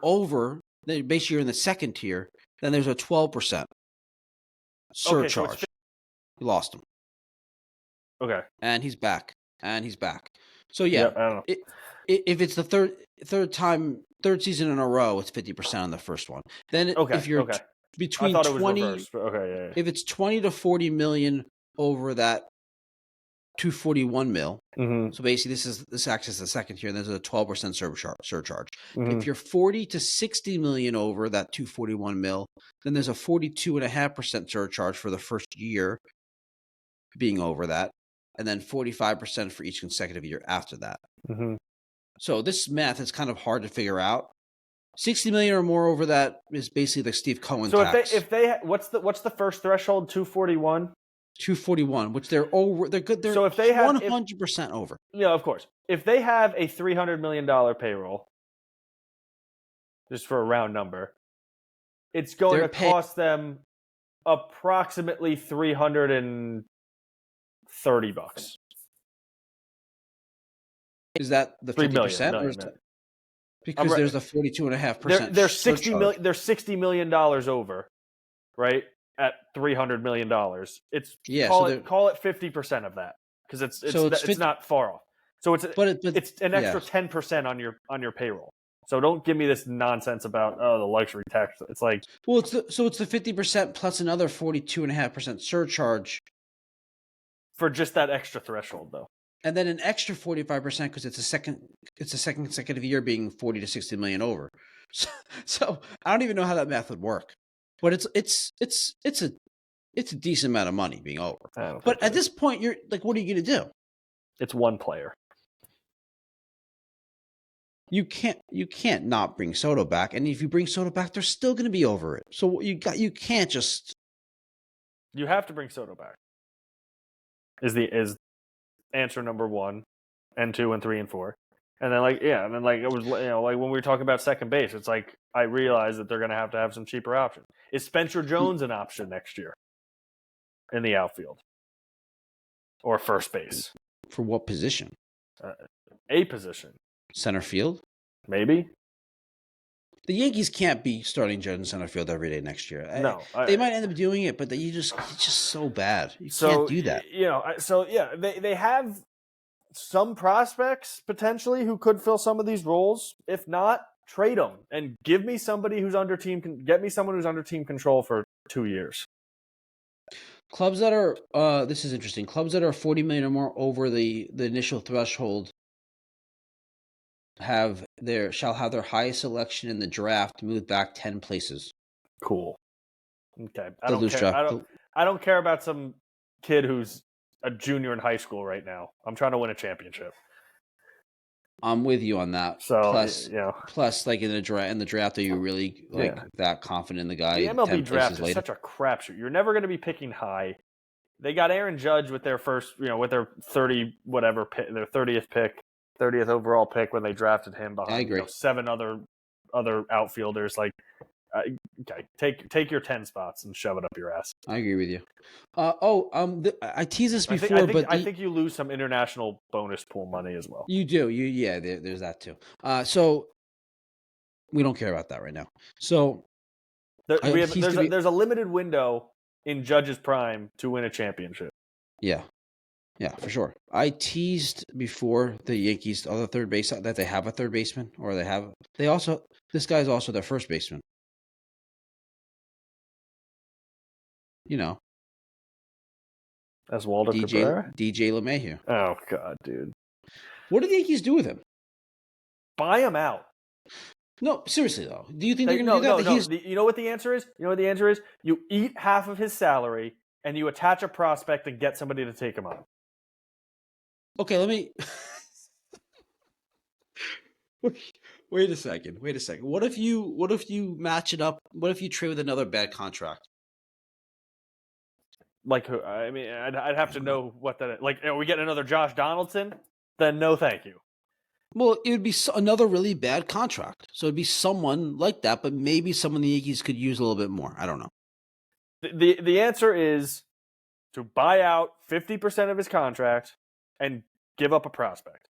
over, then basically you're in the second tier, then there's a 12% surcharge. Okay, you lost him. Okay. And he's back. and he's back. So yeah, Yep, I don't know. If it's the third season in a row, it's 50% on the first one. Then if you're I between thought it was 20, reversed, but okay, yeah. if it's 20 to 40 million over that 241 mil. Mm-hmm. So basically, this acts as the second tier, and there's a 12% surcharge. Mm-hmm. If you're 40 to 60 million over that 241 mil, then there's a 42.5% surcharge for the first year being over that, and then 45% for each consecutive year after that. Mm-hmm. So this math is kind of hard to figure out. 60 million or more over that is basically the Steve Cohen tax. So if they what's the first threshold? 241. 241, which they're over. They're good. They're So if they have 100% over. Yeah, of course. If they have a $300 million payroll, just for a round number, it's going to cost them approximately $330. Is that the 50%? Because there's the 42.5%. They're $60 million over, right? At $300 million. It's call it 50% of that, because it's not far off. So it's an extra 10% on your payroll. So don't give me this nonsense about the luxury tax. It's like, well, it's the 50% plus another 42.5% surcharge for just that extra threshold, though. And then an extra 45% because it's a second consecutive year being 40 to 60 million over. So I don't even know how that math would work, but it's a decent amount of money being over. But at this point, you're like, what are you going to do? It's one player. You can't not bring Soto back, and if you bring Soto back, they're still going to be over it. So you can't just. You have to bring Soto back. Is answer number 1, and 2, and 3, and 4, and then it was like when we were talking about second base, it's like I realized that they're going to have some cheaper options. Is Spencer Jones an option next year in the outfield or first base? For what position? A position. Center field? Maybe. The Yankees can't be starting Judge in center field every day next year. No. They might end up doing it, but it's just so bad. You can't do that. They have some prospects potentially who could fill some of these roles. If not, trade them and give me somebody who's under get me someone who's under team control for 2 years. Clubs that are this is interesting. Clubs that are 40 million or more over the initial threshold shall have their highest selection in the draft moved back 10 places. Cool. Okay. I don't care about some kid who's a junior in high school right now. I'm trying to win a championship. I'm with you on that. So plus, like in the draft, are you really that confident in the guy? The MLB draft is such a crapshoot. You're never going to be picking high. They got Aaron Judge with their first, with their 30th pick. 30th overall pick when they drafted him behind 7 other outfielders. Like, okay, take your 10 spots and shove it up your ass. I agree with you. I teased this before, I think you lose some international bonus pool money as well. You do. There's that too. So we don't care about that right now. So there's a limited window in Judge's prime to win a championship. Yeah, for sure. I teased before the Yankees other third base that they have a third baseman, or this guy's also their first baseman. As Walter Cabrera? DJ LeMahieu. Oh God, dude. What did the Yankees do with him? Buy him out. No, seriously though. Do you think they're going to do that? No. You know what the answer is? You eat half of his salary and you attach a prospect and get somebody to take him on. Okay, let me wait a second. What if you match it up? What if you trade with another bad contract? Like who? I mean, I'd have to know what that. Like, are we getting another Josh Donaldson? Then no, thank you. Well, it would be another really bad contract. So it'd be someone like that, but maybe someone the Yankees could use a little bit more. I don't know. The answer is to buy out 50% of his contract and give up a prospect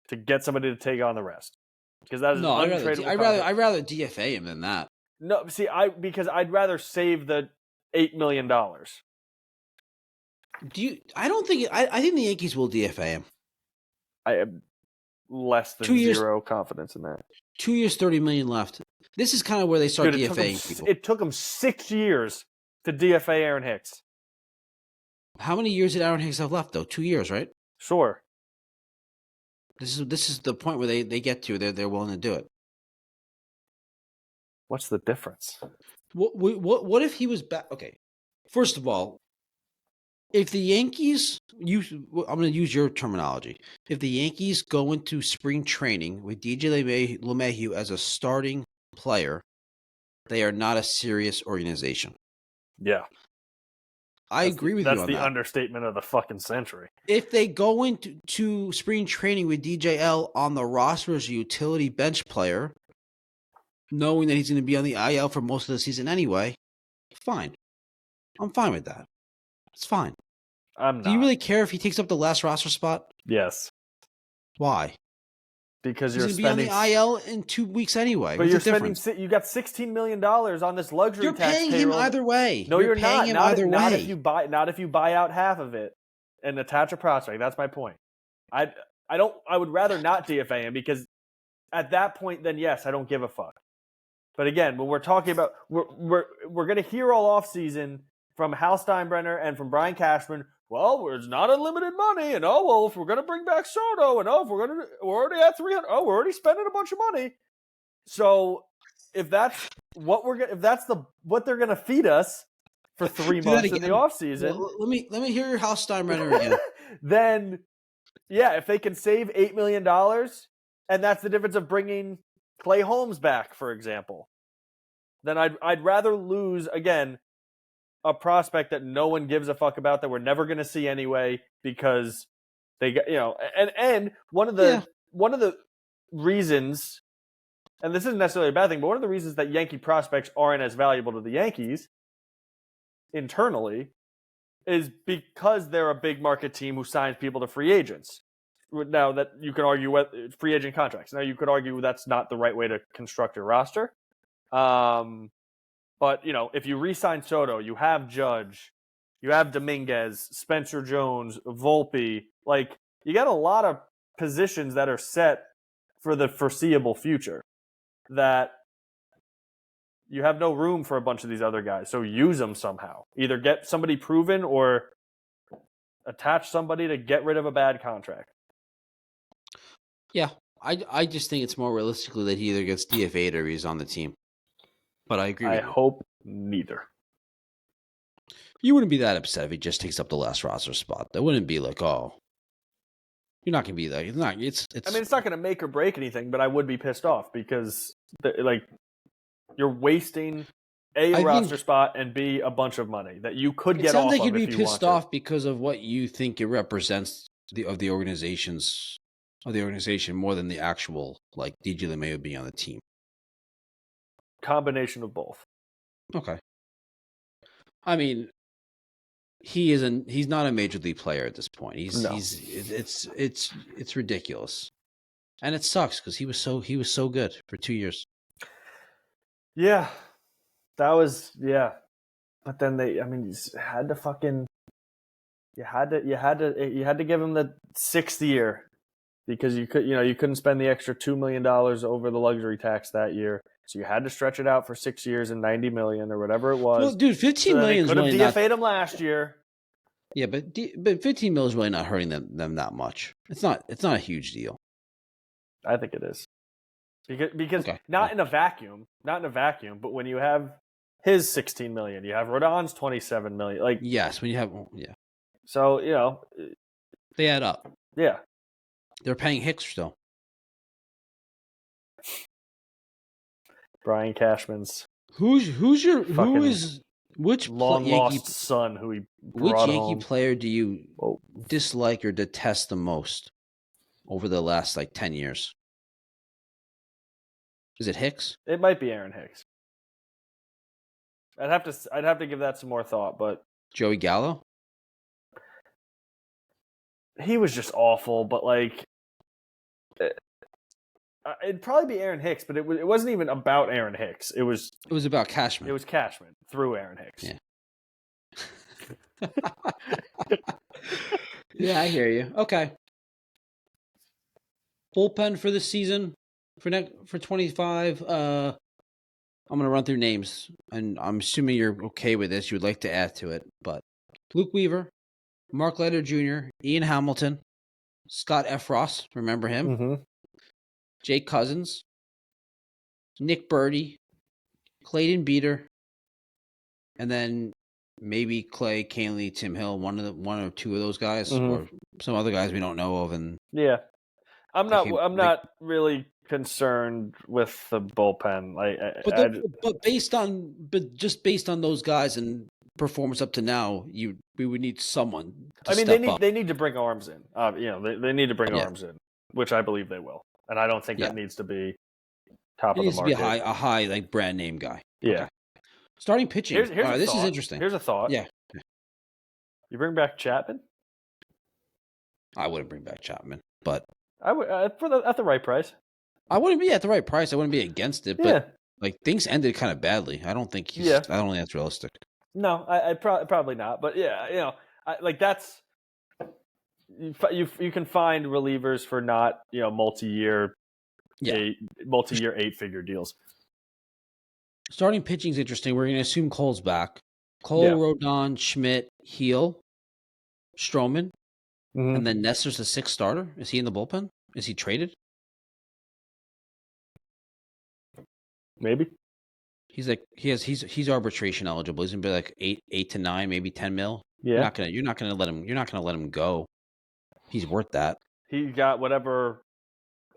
to get somebody to take on the rest. Because that is I'd rather DFA him than that. No, see, because I'd rather save the $8 million. I think the Yankees will DFA him. I have less than 2 years, zero confidence in that. 2 years, $30 million left. This is kind of where they start Dude, DFAing people. It took him 6 years to DFA Aaron Hicks. How many years did Aaron Hicks have left, though? 2 years, right? Sure. This is the point where they get to. They're willing to do it. What's the difference? What if he was back? Okay, first of all, if the Yankees I'm going to use your terminology. If the Yankees go into spring training with DJ LeMahieu as a starting player, they are not a serious organization. Yeah. I agree with you on that. That's the understatement of the fucking century. If they go into spring training with DJL on the roster as a utility bench player, knowing that he's going to be on the IL for most of the season anyway, fine. I'm fine with that. It's fine. I'm not. Do you really care if he takes up the last roster spot? Yes. Why? Because he's you're spending spending the IL in 2 weeks anyway. But What's you're the difference? you got $16 million on this luxury You're tax paying payroll. him either way. No, you're paying not. him Not, either not way. if you buy out half of it and attach a prospect. That's my point. I would rather not DFA him because at that point, then yes, I don't give a fuck. But again, when we're talking about we're going to hear all offseason from Hal Steinbrenner and from Brian Cashman. Well, it's not unlimited money, and if we're going to bring back Soto, and we're already at 300. We're already spending a bunch of money. So if that's what what they're going to feed us for 3 months in the offseason, well, let me hear your Hal Steinbrenner again. Then yeah, if they can save $8 million, and that's the difference of bringing Clay Holmes back, for example, then I'd rather lose again a prospect that no one gives a fuck about that we're never going to see anyway because they got and one of the reasons, and this isn't necessarily a bad thing, but one of the reasons that Yankee prospects aren't as valuable to the Yankees internally is because they're a big market team who signs people to free agents. Now that you could argue free agent contracts. Now you could argue that's not the right way to construct your roster. But, if you re-sign Soto, you have Judge, you have Dominguez, Spencer Jones, Volpe. Like, you got a lot of positions that are set for the foreseeable future that you have no room for a bunch of these other guys. So use them somehow. Either get somebody proven or attach somebody to get rid of a bad contract. Yeah, I just think it's more realistically that he either gets DFA'd or he's on the team. But I agree with you. I hope neither. You wouldn't be that upset if he just takes up the last roster spot. That wouldn't be like, oh, you're not going to be like, it's not. I mean, it's not going to make or break anything, but I would be pissed off because, you're wasting a roster spot and B, a bunch of money that you could get off of. It sounds like you'd be pissed off because of what you think it represents of the organization more than the actual DJ LeMahieu being on the team. Combination of both. Okay. I mean, he's not a major league player at this point. It's ridiculous. And it sucks because he was so good for 2 years. Yeah. That was But then you had to give him the 6th year because you couldn't spend the extra $2 million over the luxury tax that year. So you had to stretch it out for 6 years and $90 million or whatever it was. Well, dude, $15 million is really not. Could have DFA'd him last year. Yeah, but $15 million is really not hurting them that much. It's not a huge deal. I think it is because not in a vacuum, but when you have his $16 million, you have Rodon's $27 million. Yes, when you have So they add up. Yeah, they're paying Hicks still. Brian Cashman's which long lost son who he brought which Yankee home. player do you dislike or detest the most over the last 10 years? Is it Hicks? It might be Aaron Hicks. I'd have to give that some more thought, but Joey Gallo? He was just awful, but it'd probably be Aaron Hicks, but it wasn't even about Aaron Hicks. It was about Cashman. It was Cashman through Aaron Hicks. Yeah. Yeah, I hear you. Okay. bullpen for this season for 25. I'm gonna run through names, and I'm assuming you're okay with this. You would like to add to it, but Luke Weaver, Mark Leiter Jr., Ian Hamilton, Scott Efros, remember him? Mm-hmm. Jake Cousins, Nick Birdie, Clayton Beater, and then maybe Clay, Canley, Tim Hill, one or two of those guys, or some other guys we don't know of. And yeah, I'm not really concerned with the bullpen. Just based on those guys and performance up to now, we would need someone to they need to bring arms in. They need to bring arms in, which I believe they will. And I don't think that needs to be top of the market. It needs to be a high like brand name guy. Yeah. Okay. Starting pitching. This is interesting. Here's a thought. Yeah. You bring back Chapman? I wouldn't bring back Chapman, but I would at the right price. I wouldn't be at the right price. I wouldn't be against it, but like things ended kind of badly. I don't think I don't think that's realistic. No, I probably not. But yeah, that's you can find relievers for not multi-year 8-figure deals. Starting pitching is interesting. We're going to assume Cole's back. Cole, Rodon, Schmidt, Heel, Stroman, and then Nestor's the sixth starter. Is he in the bullpen? Is he traded? Maybe. He's arbitration eligible. He's gonna be like 8 to 9, maybe 10 mil. Yeah. You're not gonna let him go. He's worth that. He got whatever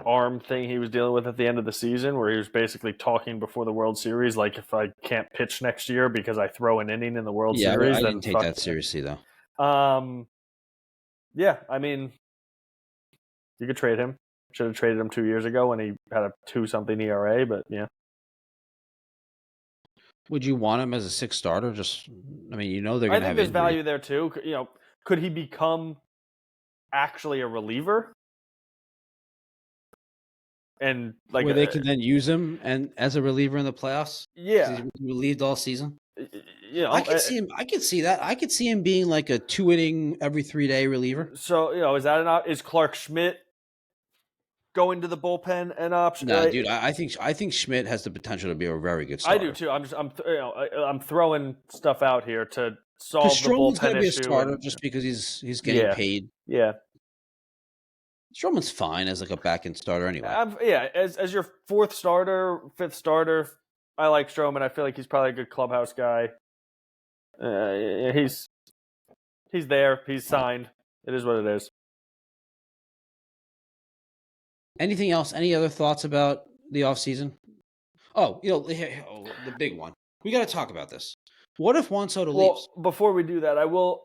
arm thing he was dealing with at the end of the season, where he was basically talking before the World Series, like, if I can't pitch next year because I throw an inning in the World Series, I didn't take that seriously though. Yeah, I mean, you could trade him. Should have traded him 2 years ago when he had a 2-something ERA, but yeah. Would you want him as a sixth starter? They're going to have. I think there's value there too. Could he become actually a reliever? And where they can then use him and as a reliever in the playoffs. Yeah, he's relieved all season. I could see him. I could see that. I could see him being like a 2-inning every 3-day reliever. So is Clark Schmidt going to the bullpen an option? No, dude. I think Schmidt has the potential to be a very good starter. I do too. I'm throwing stuff out here to solve the bullpen issue. Be a starter just because he's getting paid. Yeah. Stroman's fine as like a back-end starter anyway. As your fourth starter, fifth starter, I like Stroman. I feel like he's probably a good clubhouse guy. He's there. He's signed. It is what it is. Anything else? Any other thoughts about the offseason? The big one. We got to talk about this. What if Juan Soto leaves? Before we do that, I will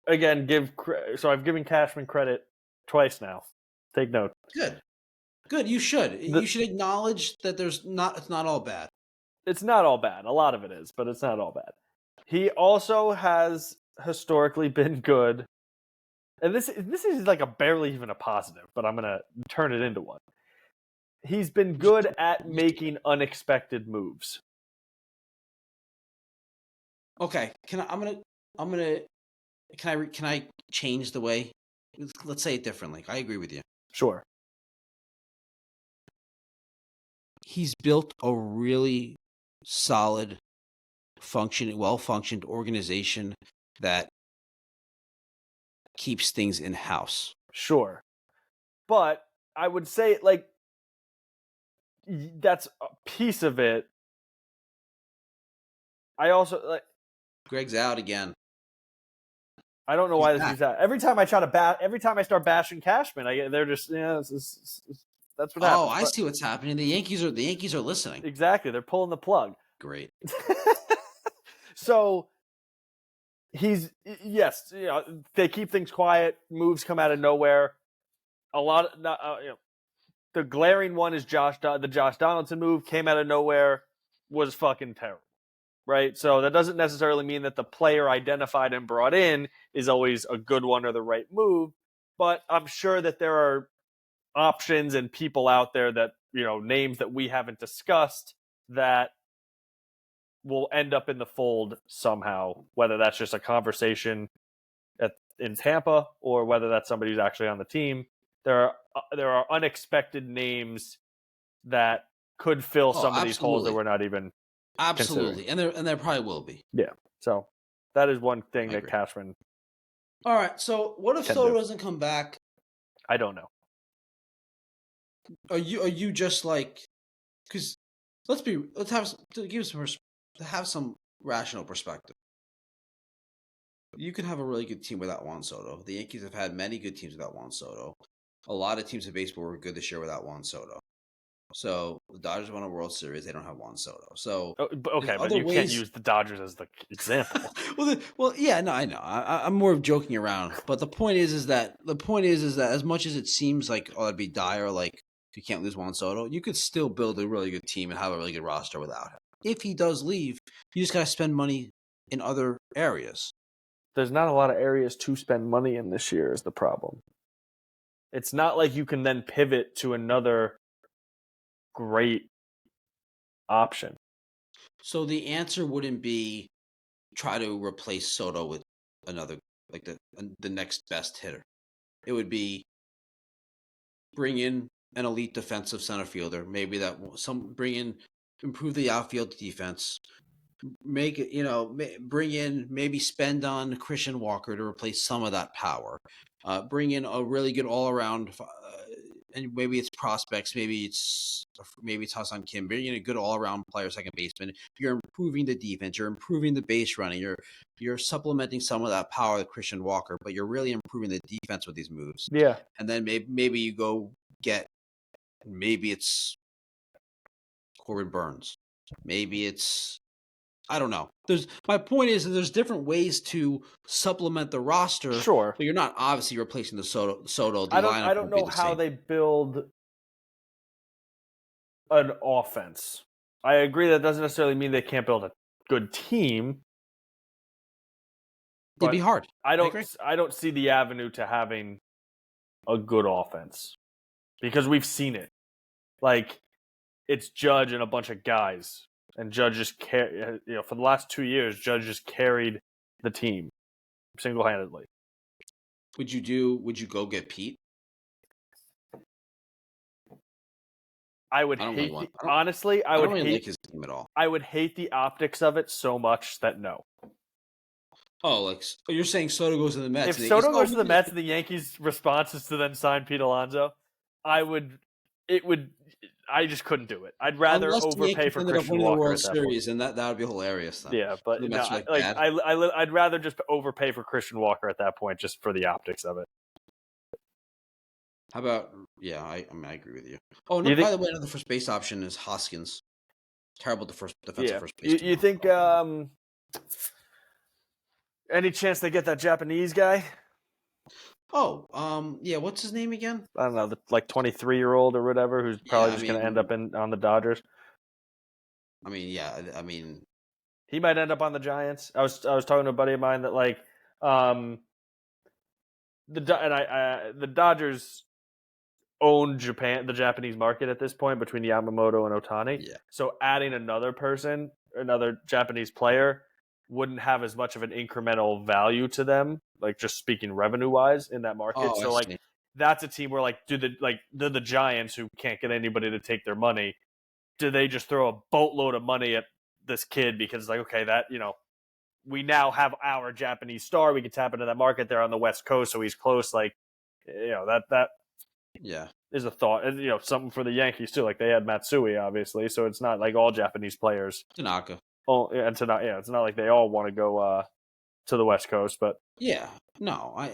again so I've given Cashman credit twice now. Take note. Good. You should. You should acknowledge that it's not all bad. It's not all bad. A lot of it is, but it's not all bad. He also has historically been good. And this is like barely even a positive, but I'm going to turn it into one. He's been good at making unexpected moves. Okay. Can I change the way? Let's say it differently. I agree with you. Sure. He's built a really solid, well-functioned organization that keeps things in-house. Sure. But I would say, that's a piece of it. I also, Greg's out again. I don't know why this is out. Every time I start bashing Cashman, they're just that's what happens. Oh, I see what's happening. The Yankees are listening. Exactly, they're pulling the plug. Great. So they keep things quiet. Moves come out of nowhere. A lot of the glaring one is the Josh Donaldson move came out of nowhere, was fucking terrible. Right? So that doesn't necessarily mean that the player identified and brought in is always a good one or the right move, but I'm sure that there are options and people out there that, names that we haven't discussed that will end up in the fold somehow, whether that's just a conversation in Tampa or whether that's somebody who's actually on the team. there are unexpected names that could fill some of these holes that we're not even absolutely, considering. and there probably will be. Yeah, so that is one thing I that agree. Cashman. All right, so what if Soto doesn't come back? I don't know. Are you just like, because let's have some rational perspective. You can have a really good team without Juan Soto. The Yankees have had many good teams without Juan Soto. A lot of teams in baseball were good this year without Juan Soto. So the Dodgers won a World Series; they don't have Juan Soto. So okay, but you can't use the Dodgers as the example. well, yeah, no, I know. I'm more of joking around, but the point is that as much as it seems like it'd be dire, like you can't lose Juan Soto, you could still build a really good team and have a really good roster without him. If he does leave, you just gotta spend money in other areas. There's not a lot of areas to spend money in this year is the problem. It's not like you can then pivot to another great option. So the answer wouldn't be try to replace Soto with another, like the next best hitter. It would be bring in an elite defensive center fielder, maybe improve the outfield defense, make it, bring in, maybe spend on Christian Walker to replace some of that power. Bring in a really good all around, and maybe it's prospects, maybe it's Hassan Kim. Bring in a good all around player, second baseman. You're improving the defense. You're improving the base running. You're supplementing some of that power with Christian Walker, but you're really improving the defense with these moves. Yeah, and then maybe you go get, maybe it's Corbin Burns, maybe it's, I don't know. My point is that there's different ways to supplement the roster. sure. But you're not obviously replacing the Soto. The I don't know how they build an offense. I agree that doesn't necessarily mean they can't build a good team. It'd be hard. I don't see the avenue to having a good offense because we've seen it. Like it's Judge and a bunch of guys, and Judge just for the last 2 years, Judge just carried the team single-handedly. Would you go get Pete? I would honestly. I don't would really hate like his team at all. I would hate the optics of it so much that no. Oh, you're saying Soto goes to the Mets? If Soto goes to the Mets, and the Yankees' response is to then sign Pete Alonso, I just couldn't do it. I'd rather overpay for Christian Walker World at that Series, point. and that would be hilarious. Then. Yeah, but no, I'd rather just overpay for Christian Walker at that point, just for the optics of it. How about I agree with you. Oh no! By the way, another first base option is Hoskins. Terrible defensive first base. You think any chance they get that Japanese guy? Oh, yeah. What's his name again? I don't know, the 23-year-old or whatever, who's probably just going to end up on the Dodgers. I mean, he might end up on the Giants. I was talking to a buddy of mine that the Dodgers own the Japanese market at this point between Yamamoto and Ohtani. Yeah. So adding another Japanese player, wouldn't have as much of an incremental value to them, like just speaking revenue wise in that market. Oh, so that's a team where they're the Giants who can't get anybody to take their money. Do they just throw a boatload of money at this kid because okay, that we now have our Japanese star, we can tap into that market. They're on the West Coast, so he's close. That is a thought. And something for the Yankees too. Like they had Matsui, obviously, so it's not like all Japanese players. Tanaka. Oh, and it's not like they all want to go to the West Coast, but no. I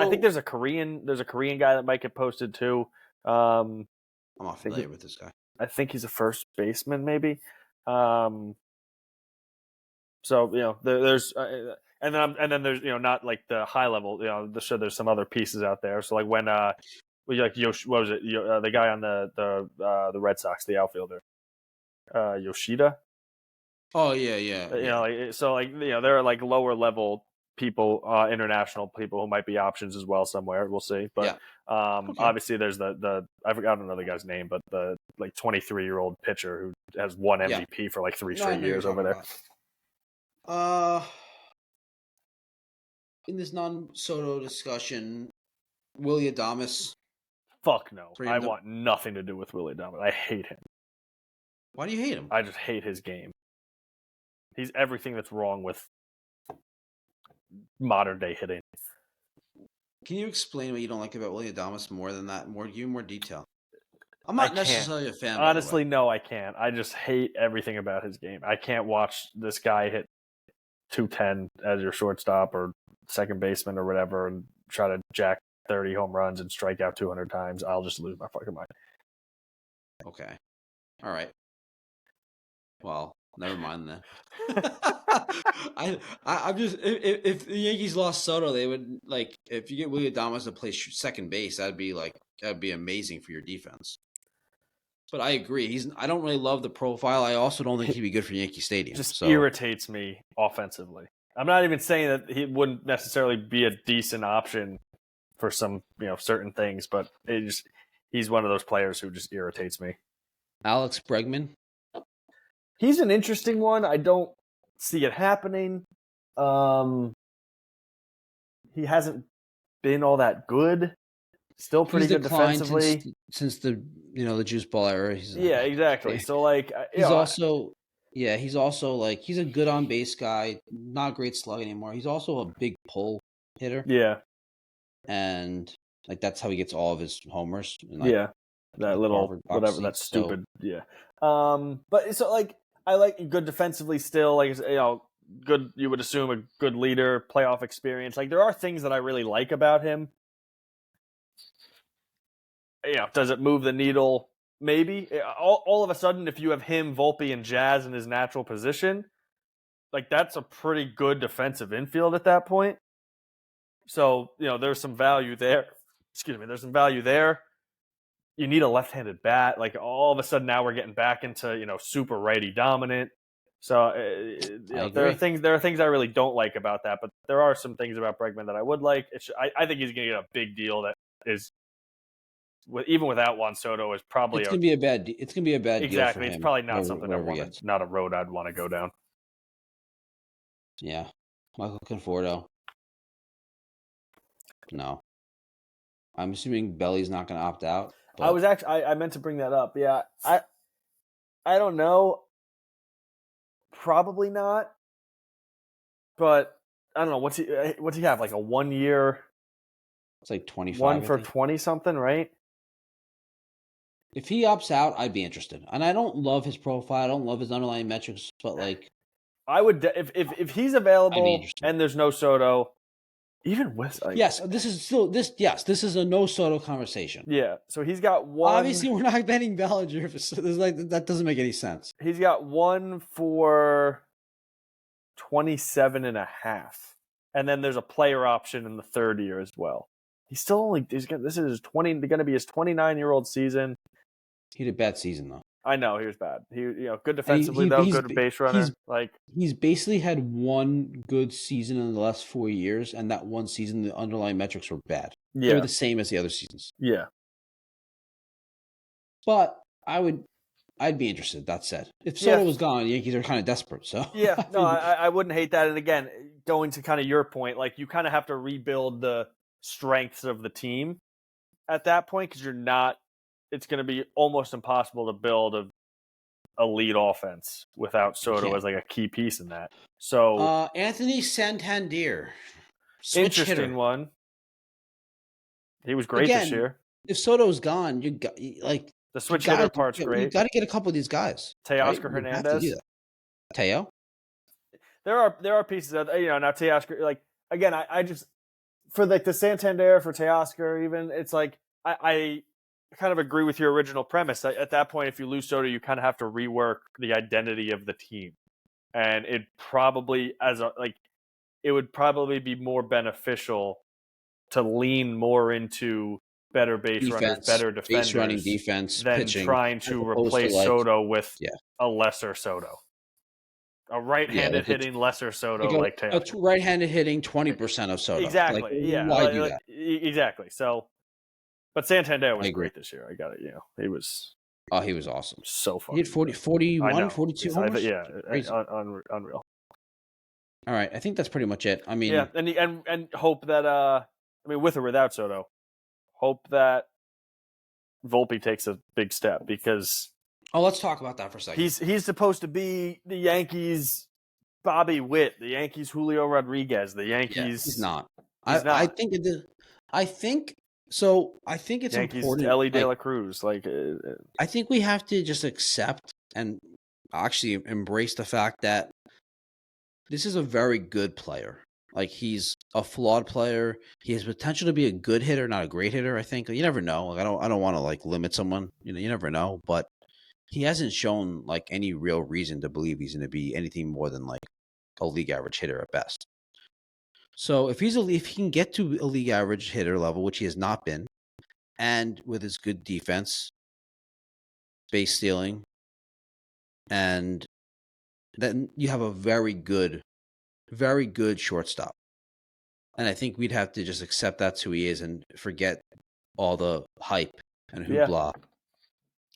think there's a Korean guy that might get posted too. I'm not familiar with this guy. I think he's a first baseman, maybe. So there's and then there's not like the high level. There's some other pieces out there. So like when what was it? The guy on the Red Sox, the outfielder, Yoshida. Oh yeah. There are like lower level people, international people who might be options as well somewhere. We'll see. But obviously there's the I don't know the guy's name, but the 23-year-old pitcher who has won MVP for 3 straight years over there. In this non-Soto discussion, Willy Adames Fuck no. For I him to- want nothing to do with Willie Adames. I hate him. Why do you hate him? I just hate his game. He's everything that's wrong with modern day hitting. Can you explain what you don't like about Willie Adames more than that? Give me more detail. I'm I not can't. necessarily a fan. Honestly, no, I can't. I just hate everything about his game. I can't watch this guy hit 210 as your shortstop or second baseman or whatever and try to jack 30 home runs and strike out 200 times. I'll just lose my fucking mind. Okay. All right. Well, never mind then. I'm just if the Yankees lost Soto, they would like if you get Willie Adames to play second base, that'd be amazing for your defense. But I agree. I don't really love the profile. I also don't think he'd be good for Yankee Stadium. Just irritates me offensively. I'm not even saying that he wouldn't necessarily be a decent option for some, certain things, but he's one of those players who just irritates me. Alex Bregman. He's an interesting one. I don't see it happening. He hasn't been all that good. Still pretty good defensively since the juice ball era. Yeah, exactly. So he's also he's a good on base guy. Not a great slug anymore. He's also a big pull hitter. Yeah, and that's how he gets all of his homers. That little whatever. That's stupid. Yeah. But so I like good defensively still. Good. You would assume a good leader, playoff experience. There are things that I really like about him. Does it move the needle? Maybe. All of a sudden, if you have him, Volpe, and Jazz in his natural position, that's a pretty good defensive infield at that point. So, there's some value there. Excuse me. There's some value there. You need a left-handed bat. All of a sudden now we're getting back into, super righty dominant. So, there are things I really don't like about that, but there are some things about Bregman that I would like. I think he's going to get a big deal that is, even without Juan Soto, is probably it's going to be a bad deal for him. It's probably not something not a road I'd want to go down. Yeah. Michael Conforto. No. I'm assuming Belly's not going to opt out. But... I meant to bring that up. Yeah. I don't know. Probably not. But I don't know. What's he have? A 1 year? It's 25. 1 for 20 something, right? If he opts out, I'd be interested. And I don't love his profile. I don't love his underlying metrics, but I would if he's available and there's no Soto, even with yes, this is a no Soto conversation. Yeah, so he's got one. Obviously, we're not betting Bellinger. That doesn't make any sense. He's got 1 for 27.5, and then there's a player option in the third year as well. He's still this is going to be his 29-year-old season. He had a bad season though. I know he was bad. He good defensively though, good base runner. He's basically had one good season in the last 4 years, and that one season the underlying metrics were bad. Yeah. They were the same as the other seasons. Yeah. But I'd be interested. That said, if Soto was gone, the Yankees are kind of desperate. So yeah, no, I wouldn't hate that. And again, going to kind of your point, you kind of have to rebuild the strengths of the team at that point because you're not. It's going to be almost impossible to build a lead offense without Soto as a key piece in that. So Anthony Santander, interesting hitter. One. He was great this year. If Soto's gone, you got the switch hitter part's great. You got to get a couple of these guys. Teoscar Hernandez. Teo. There are pieces of now Teoscar again. I just for the Santander for Teoscar even it's I kind of agree with your original premise. At that point, if you lose Soto, you kind of have to rework the identity of the team, and it probably it would probably be more beneficial to lean more into better base runners, better defenders, base running defense, than pitching, trying to replace Soto with a lesser Soto, a right-handed hitting lesser Soto a right-handed hitting 20% of Soto. Exactly. Why do that? Exactly. So. But Santander was great this year. I got it. He was. Oh, he was awesome. So fun. He had 41, 42 homers. Yeah, unreal. All right, I think that's pretty much it. I mean, yeah, and hope that with or without Soto, hope that Volpe takes a big step because let's talk about that for a second. he's supposed to be the Yankees' Bobby Witt, the Yankees' Julio Rodriguez, the Yankees. He's not. He's not. I think I think so. I think it's Yankees important. Ellie De La Cruz. I think we have to just accept and actually embrace the fact that this is a very good player. Like, he's a flawed player. He has potential to be a good hitter, not a great hitter. I think you never know. Like, I don't want to like limit someone. You never know. But he hasn't shown like any real reason to believe he's going to be anything more than like a league average hitter at best. So if he can get to a league average hitter level, which he has not been, and with his good defense, base stealing, and then you have a very good shortstop. And I think we'd have to just accept that's who he is and forget all the hype and hoopla. Yeah.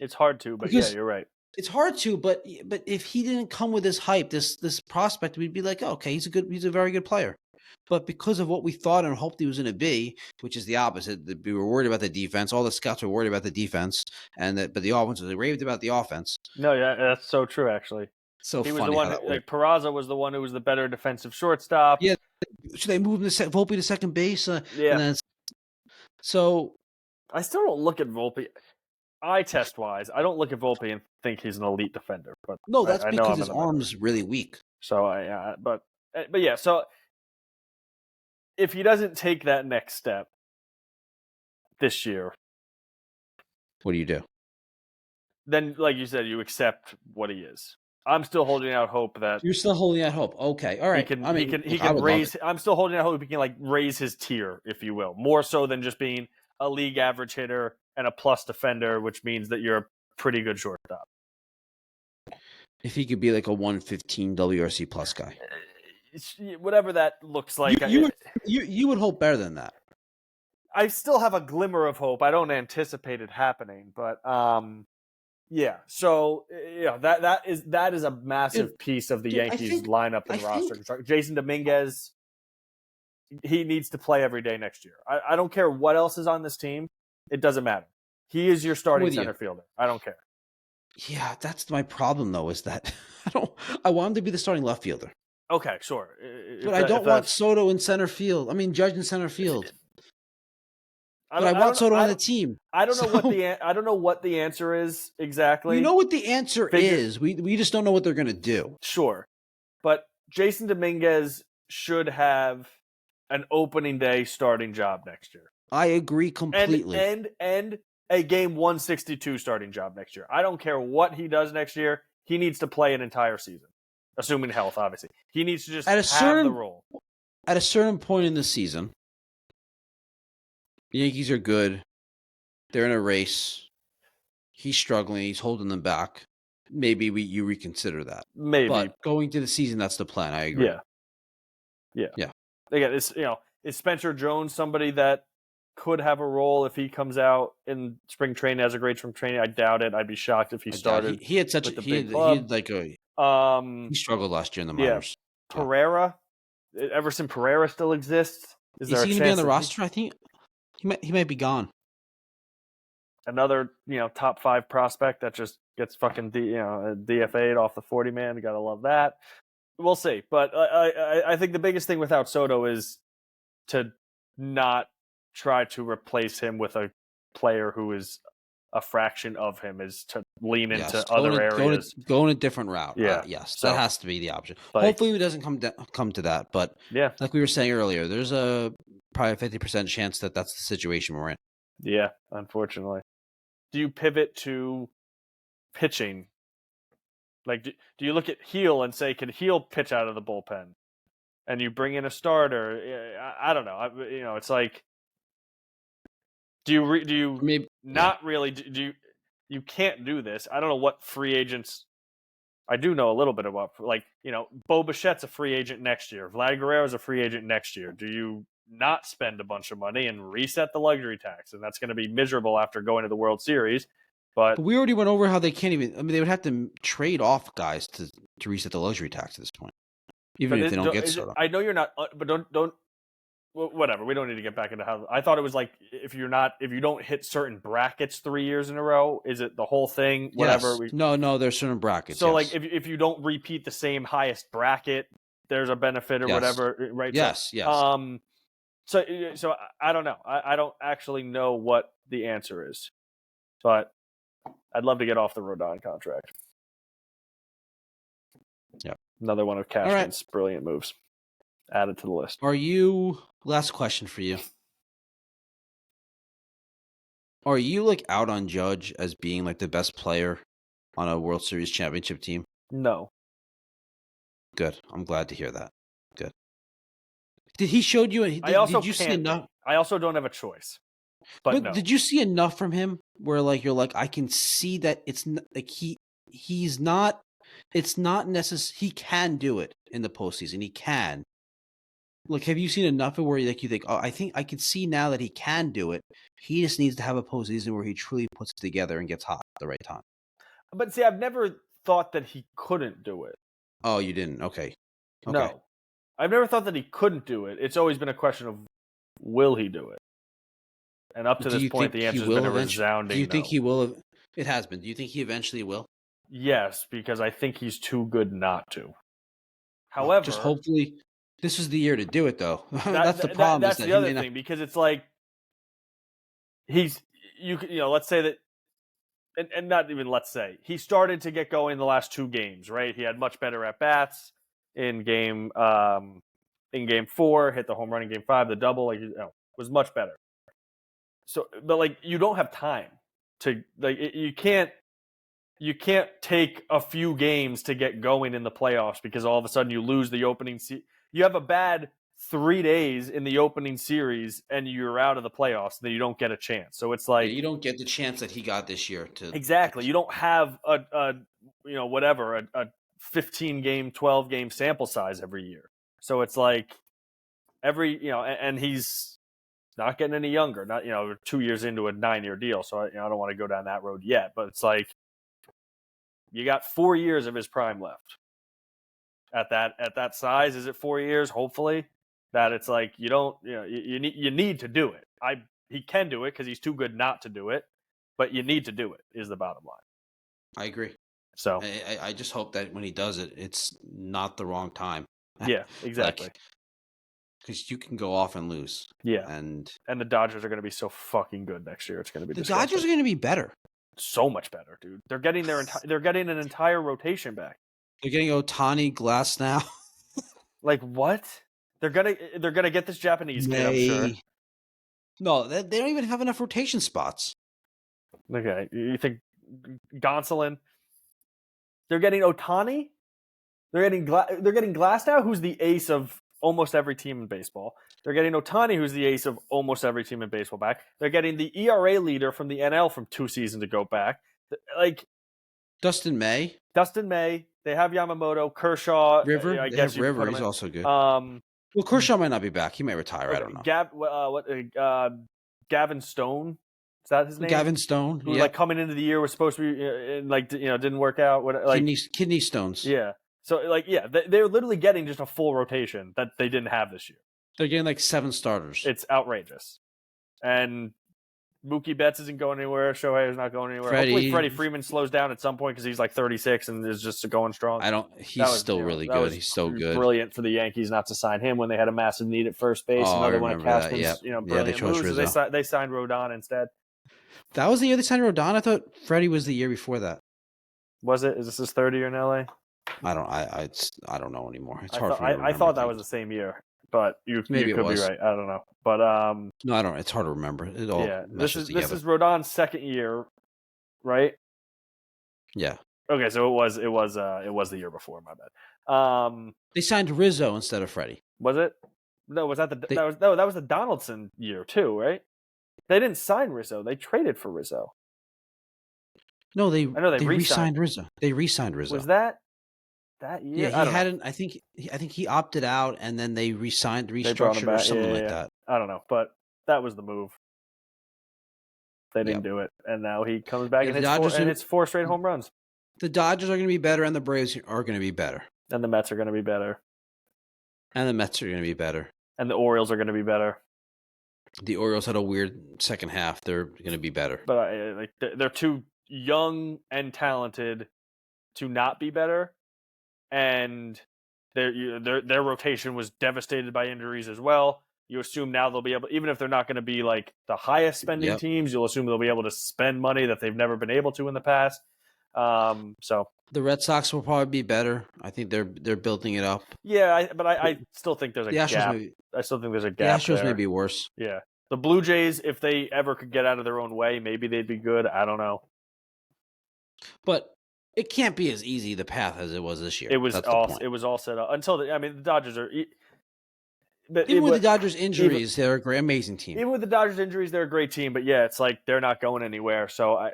It's hard to, but yeah, you're right. It's hard to, but if he didn't come with this hype, this prospect, we'd be like, oh, okay, he's a very good player. But because of what we thought and hoped he was going to be, which is the opposite, we were worried about the defense. All the scouts were worried about the defense, but the offense was raved about the offense. No, yeah, that's so true. Actually, so he funny. Was the one like Peraza was the one who was the better defensive shortstop. Yeah, so they moved Volpe to second base. Yeah, and then so I still don't look at Volpe. Eye test wise, I don't look at Volpe and think he's an elite defender. But no, that's because his arm's really weak. So but yeah, so if he doesn't take that next step this year, what do you do? Then, like you said, you accept what he is. I'm still holding out hope that you're still holding out hope. Okay, all right. He can raise. I'm still holding out hope he can like raise his tier, if you will, more so than just being a league average hitter and a plus defender, which means that you're a pretty good shortstop. If he could be like a 115 WRC plus guy, whatever that looks like, you would hope better than that. I still have a glimmer of hope. I don't anticipate it happening, but yeah. So yeah, that is a massive piece of the Yankees lineup and roster. Jason Dominguez, he needs to play every day next year. I don't care what else is on this team. It doesn't matter. He is your starting center fielder. I don't care. Yeah, that's my problem though. Is that I want him to be the starting left fielder. Okay, sure. But I don't want Soto in center field. I mean, Judge in center field. But I want Soto on the team. I don't know what the answer is exactly. You know what the answer is. We just don't know what they're going to do. Sure. But Jason Dominguez should have an opening day starting job next year. I agree completely. And a game 162 starting job next year. I don't care what he does next year. He needs to play an entire season, assuming health, obviously. He needs to just have the role. At a certain point in the season, the Yankees are good. They're in a race. He's struggling. He's holding them back. Maybe you reconsider that. Maybe. But going to the season, that's the plan. I agree. Yeah. Again, is Spencer Jones somebody that could have a role if he comes out in spring training as a great spring training? I doubt it. I'd be shocked if he started. He had such a he struggled last year in the minors. Pereira, Everson Pereira still exists. Is he going to be on the roster? I think he might be gone. Another top 5 prospect that just gets fucking DFA'd off the 40 man. You gotta love that. We'll see, but I think the biggest thing without Soto is to not try to replace him with a player who is a fraction of him, is to lean into other areas. Go in a different route. Yeah. Yes, that has to be the option. Hopefully it doesn't come to that, but like we were saying earlier, there's probably a 50% chance that that's the situation we're in. Yeah, unfortunately. Do you pivot to pitching? Like, do you look at Heel and say, can Heel pitch out of the bullpen? And you bring in a starter? I don't know. It's like, do you not really? Do you can't do this? I don't know what free agents. I do know a little bit about, Bo Bichette's a free agent next year. Vlad Guerrero's a free agent next year. Do you not spend a bunch of money and reset the luxury tax? And that's going to be miserable after going to the World Series. But we already went over how they can't even. I mean, they would have to trade off guys to reset the luxury tax at this point, even if they don't get Soto. I know you're not, but don't whatever. We don't need to get back into how. I thought it was like if you don't hit certain brackets 3 years in a row, is it the whole thing? Whatever. Yes. No, there's certain brackets. So yes. like if you don't repeat the same highest bracket, there's a benefit or Yes. whatever, right? Yes. So I don't know. I don't actually know what the answer is, but I'd love to get off the Rodon contract. Yep. Another one of Cashman's brilliant moves. Added to the list. Last question for you. Are you like out on Judge as being like the best player on a World Series championship team? No. Good. I'm glad to hear that. Good. Did he showed you? Did you see enough? I also don't have a choice. But no. Did you see enough from him where like you're like I can see that it's like he's not. It's not necessary. He can do it in the postseason. He can. Like, have you seen enough of where you think, oh, I think I can see now that he can do it. He just needs to have a postseason where he truly puts it together and gets hot at the right time. But see, I've never thought that he couldn't do it. Oh, you didn't? Okay. No. I've never thought that he couldn't do it. It's always been a question of will he do it? And up to this point, the answer's been a resounding no. Do you think he will? It has been. Do you think he eventually will? Yes, because I think he's too good not to. However, just hopefully this is the year to do it, though. That's the problem. That's the other thing, because it's like let's say that, and not even let's say, he started to get going the last 2 games, right? He had much better at bats in game 4, hit the home run in game 5, the double, was much better. So, but like you don't have time to you can't take a few games to get going in the playoffs because all of a sudden you lose the opening. You have a bad 3 days in the opening series and you're out of the playoffs. Then you don't get a chance. So it's like you don't get the chance that he got this year to exactly. You don't have a 15 game, 12 game sample size every year. So it's like and he's not getting any younger. Not 2 years into a 9-year deal. So I don't want to go down that road yet. But it's like, you got 4 years of his prime left. At that size, is it 4 years? Hopefully, that it's like you need to do it. He can do it because he's too good not to do it, but you need to do it is the bottom line. I agree. So I just hope that when he does it, it's not the wrong time. Yeah, exactly. Because you can go off and lose. Yeah, and the Dodgers are going to be so fucking good next year. It's going to be disgusting. Dodgers are going to be better. So much better, dude. They're getting they're getting an entire rotation back. They're getting Ohtani, Glass now. Like what? They're gonna get this Japanese kid, I'm sure. No, they don't even have enough rotation spots. Okay, you think Gonsolin? They're getting Ohtani. They're getting Glass now, who's the ace of almost every team in baseball. They're getting Ohtani, who's the ace of almost every team in baseball, back. They're getting the ERA leader from the NL from 2 seasons ago back. Like Dustin May. They have Yamamoto, Kershaw. River. I guess River. He's also good. Well, Kershaw might not be back. He might retire. I don't know. Gavin Stone. Is that his name? Gavin Stone. Who like coming into the year was supposed to be didn't work out. Kidney stones. Yeah. So they're literally getting just a full rotation that they didn't have this year. They're getting like 7 starters. It's outrageous. And Mookie Betts isn't going anywhere. Shohei is not going anywhere. Hopefully Freddie Freeman slows down at some point because he's like 36 and is just going strong. He's still really good. He's so good. Brilliant for the Yankees not to sign him when they had a massive need at first base. Another one of Cashman's brilliant moves. Rizzo. They signed Rodon instead. That was the year they signed Rodon? I thought Freddie was the year before that. Was it? Is this his 3rd year in LA? I don't know anymore. It's hard for me to remember. I thought that was the same year, but you could be right. I don't know. But no, I don't. It's hard to remember. It all this is Rodon's 2nd year, right? Yeah. Okay, so it was the year before. My bad. They signed Rizzo instead of Freddie. Was it? No, was that that was the Donaldson year too, right? They didn't sign Rizzo. They traded for Rizzo. No, they re-signed Rizzo. They re-signed Rizzo. Was that year? Yeah, I think he opted out, and then they restructured or something like that. I don't know, but that was the move. They didn't do it, and now he comes back and hits 4 straight home runs. The Dodgers are going to be better, and the Braves are going to be better, and the Mets are going to be better, and the Mets are going to be better. And the Orioles are going to be better. The Orioles had a weird second half. They're going to be better. But they're too young and talented to not be better. And their rotation was devastated by injuries as well. You assume now they'll be able, even if they're not going to be like the highest spending teams, you'll assume they'll be able to spend money that they've never been able to in the past. So the Red Sox will probably be better. I think they're building it up. Yeah, but I still think there's a gap. I still think there's a gap. The Astros may be worse. Yeah, the Blue Jays, if they ever could get out of their own way, maybe they'd be good. I don't know. But it can't be as easy the path as it was this year. It was all set up until the Dodgers are. But even with the Dodgers' injuries, they're a amazing team. Even with the Dodgers' injuries, they're a great team. But yeah, it's like they're not going anywhere. So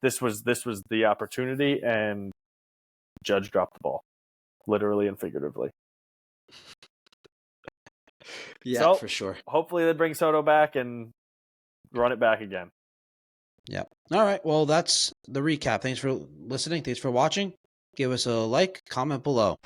this was the opportunity, and Judge dropped the ball, literally and figuratively. Yeah, so, for sure. Hopefully, they bring Soto back and run it back again. Yeah. All right. Well, that's the recap. Thanks for listening. Thanks for watching. Give us a like, comment below.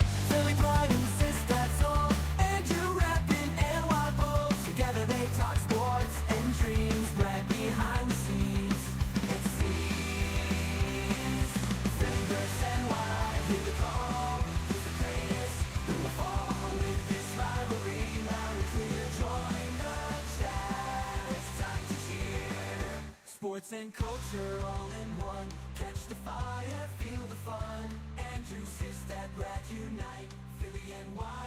Sports and culture all in one. Catch the fire, feel the fun. Andrew, sis, that Brad unite. Philly and Y.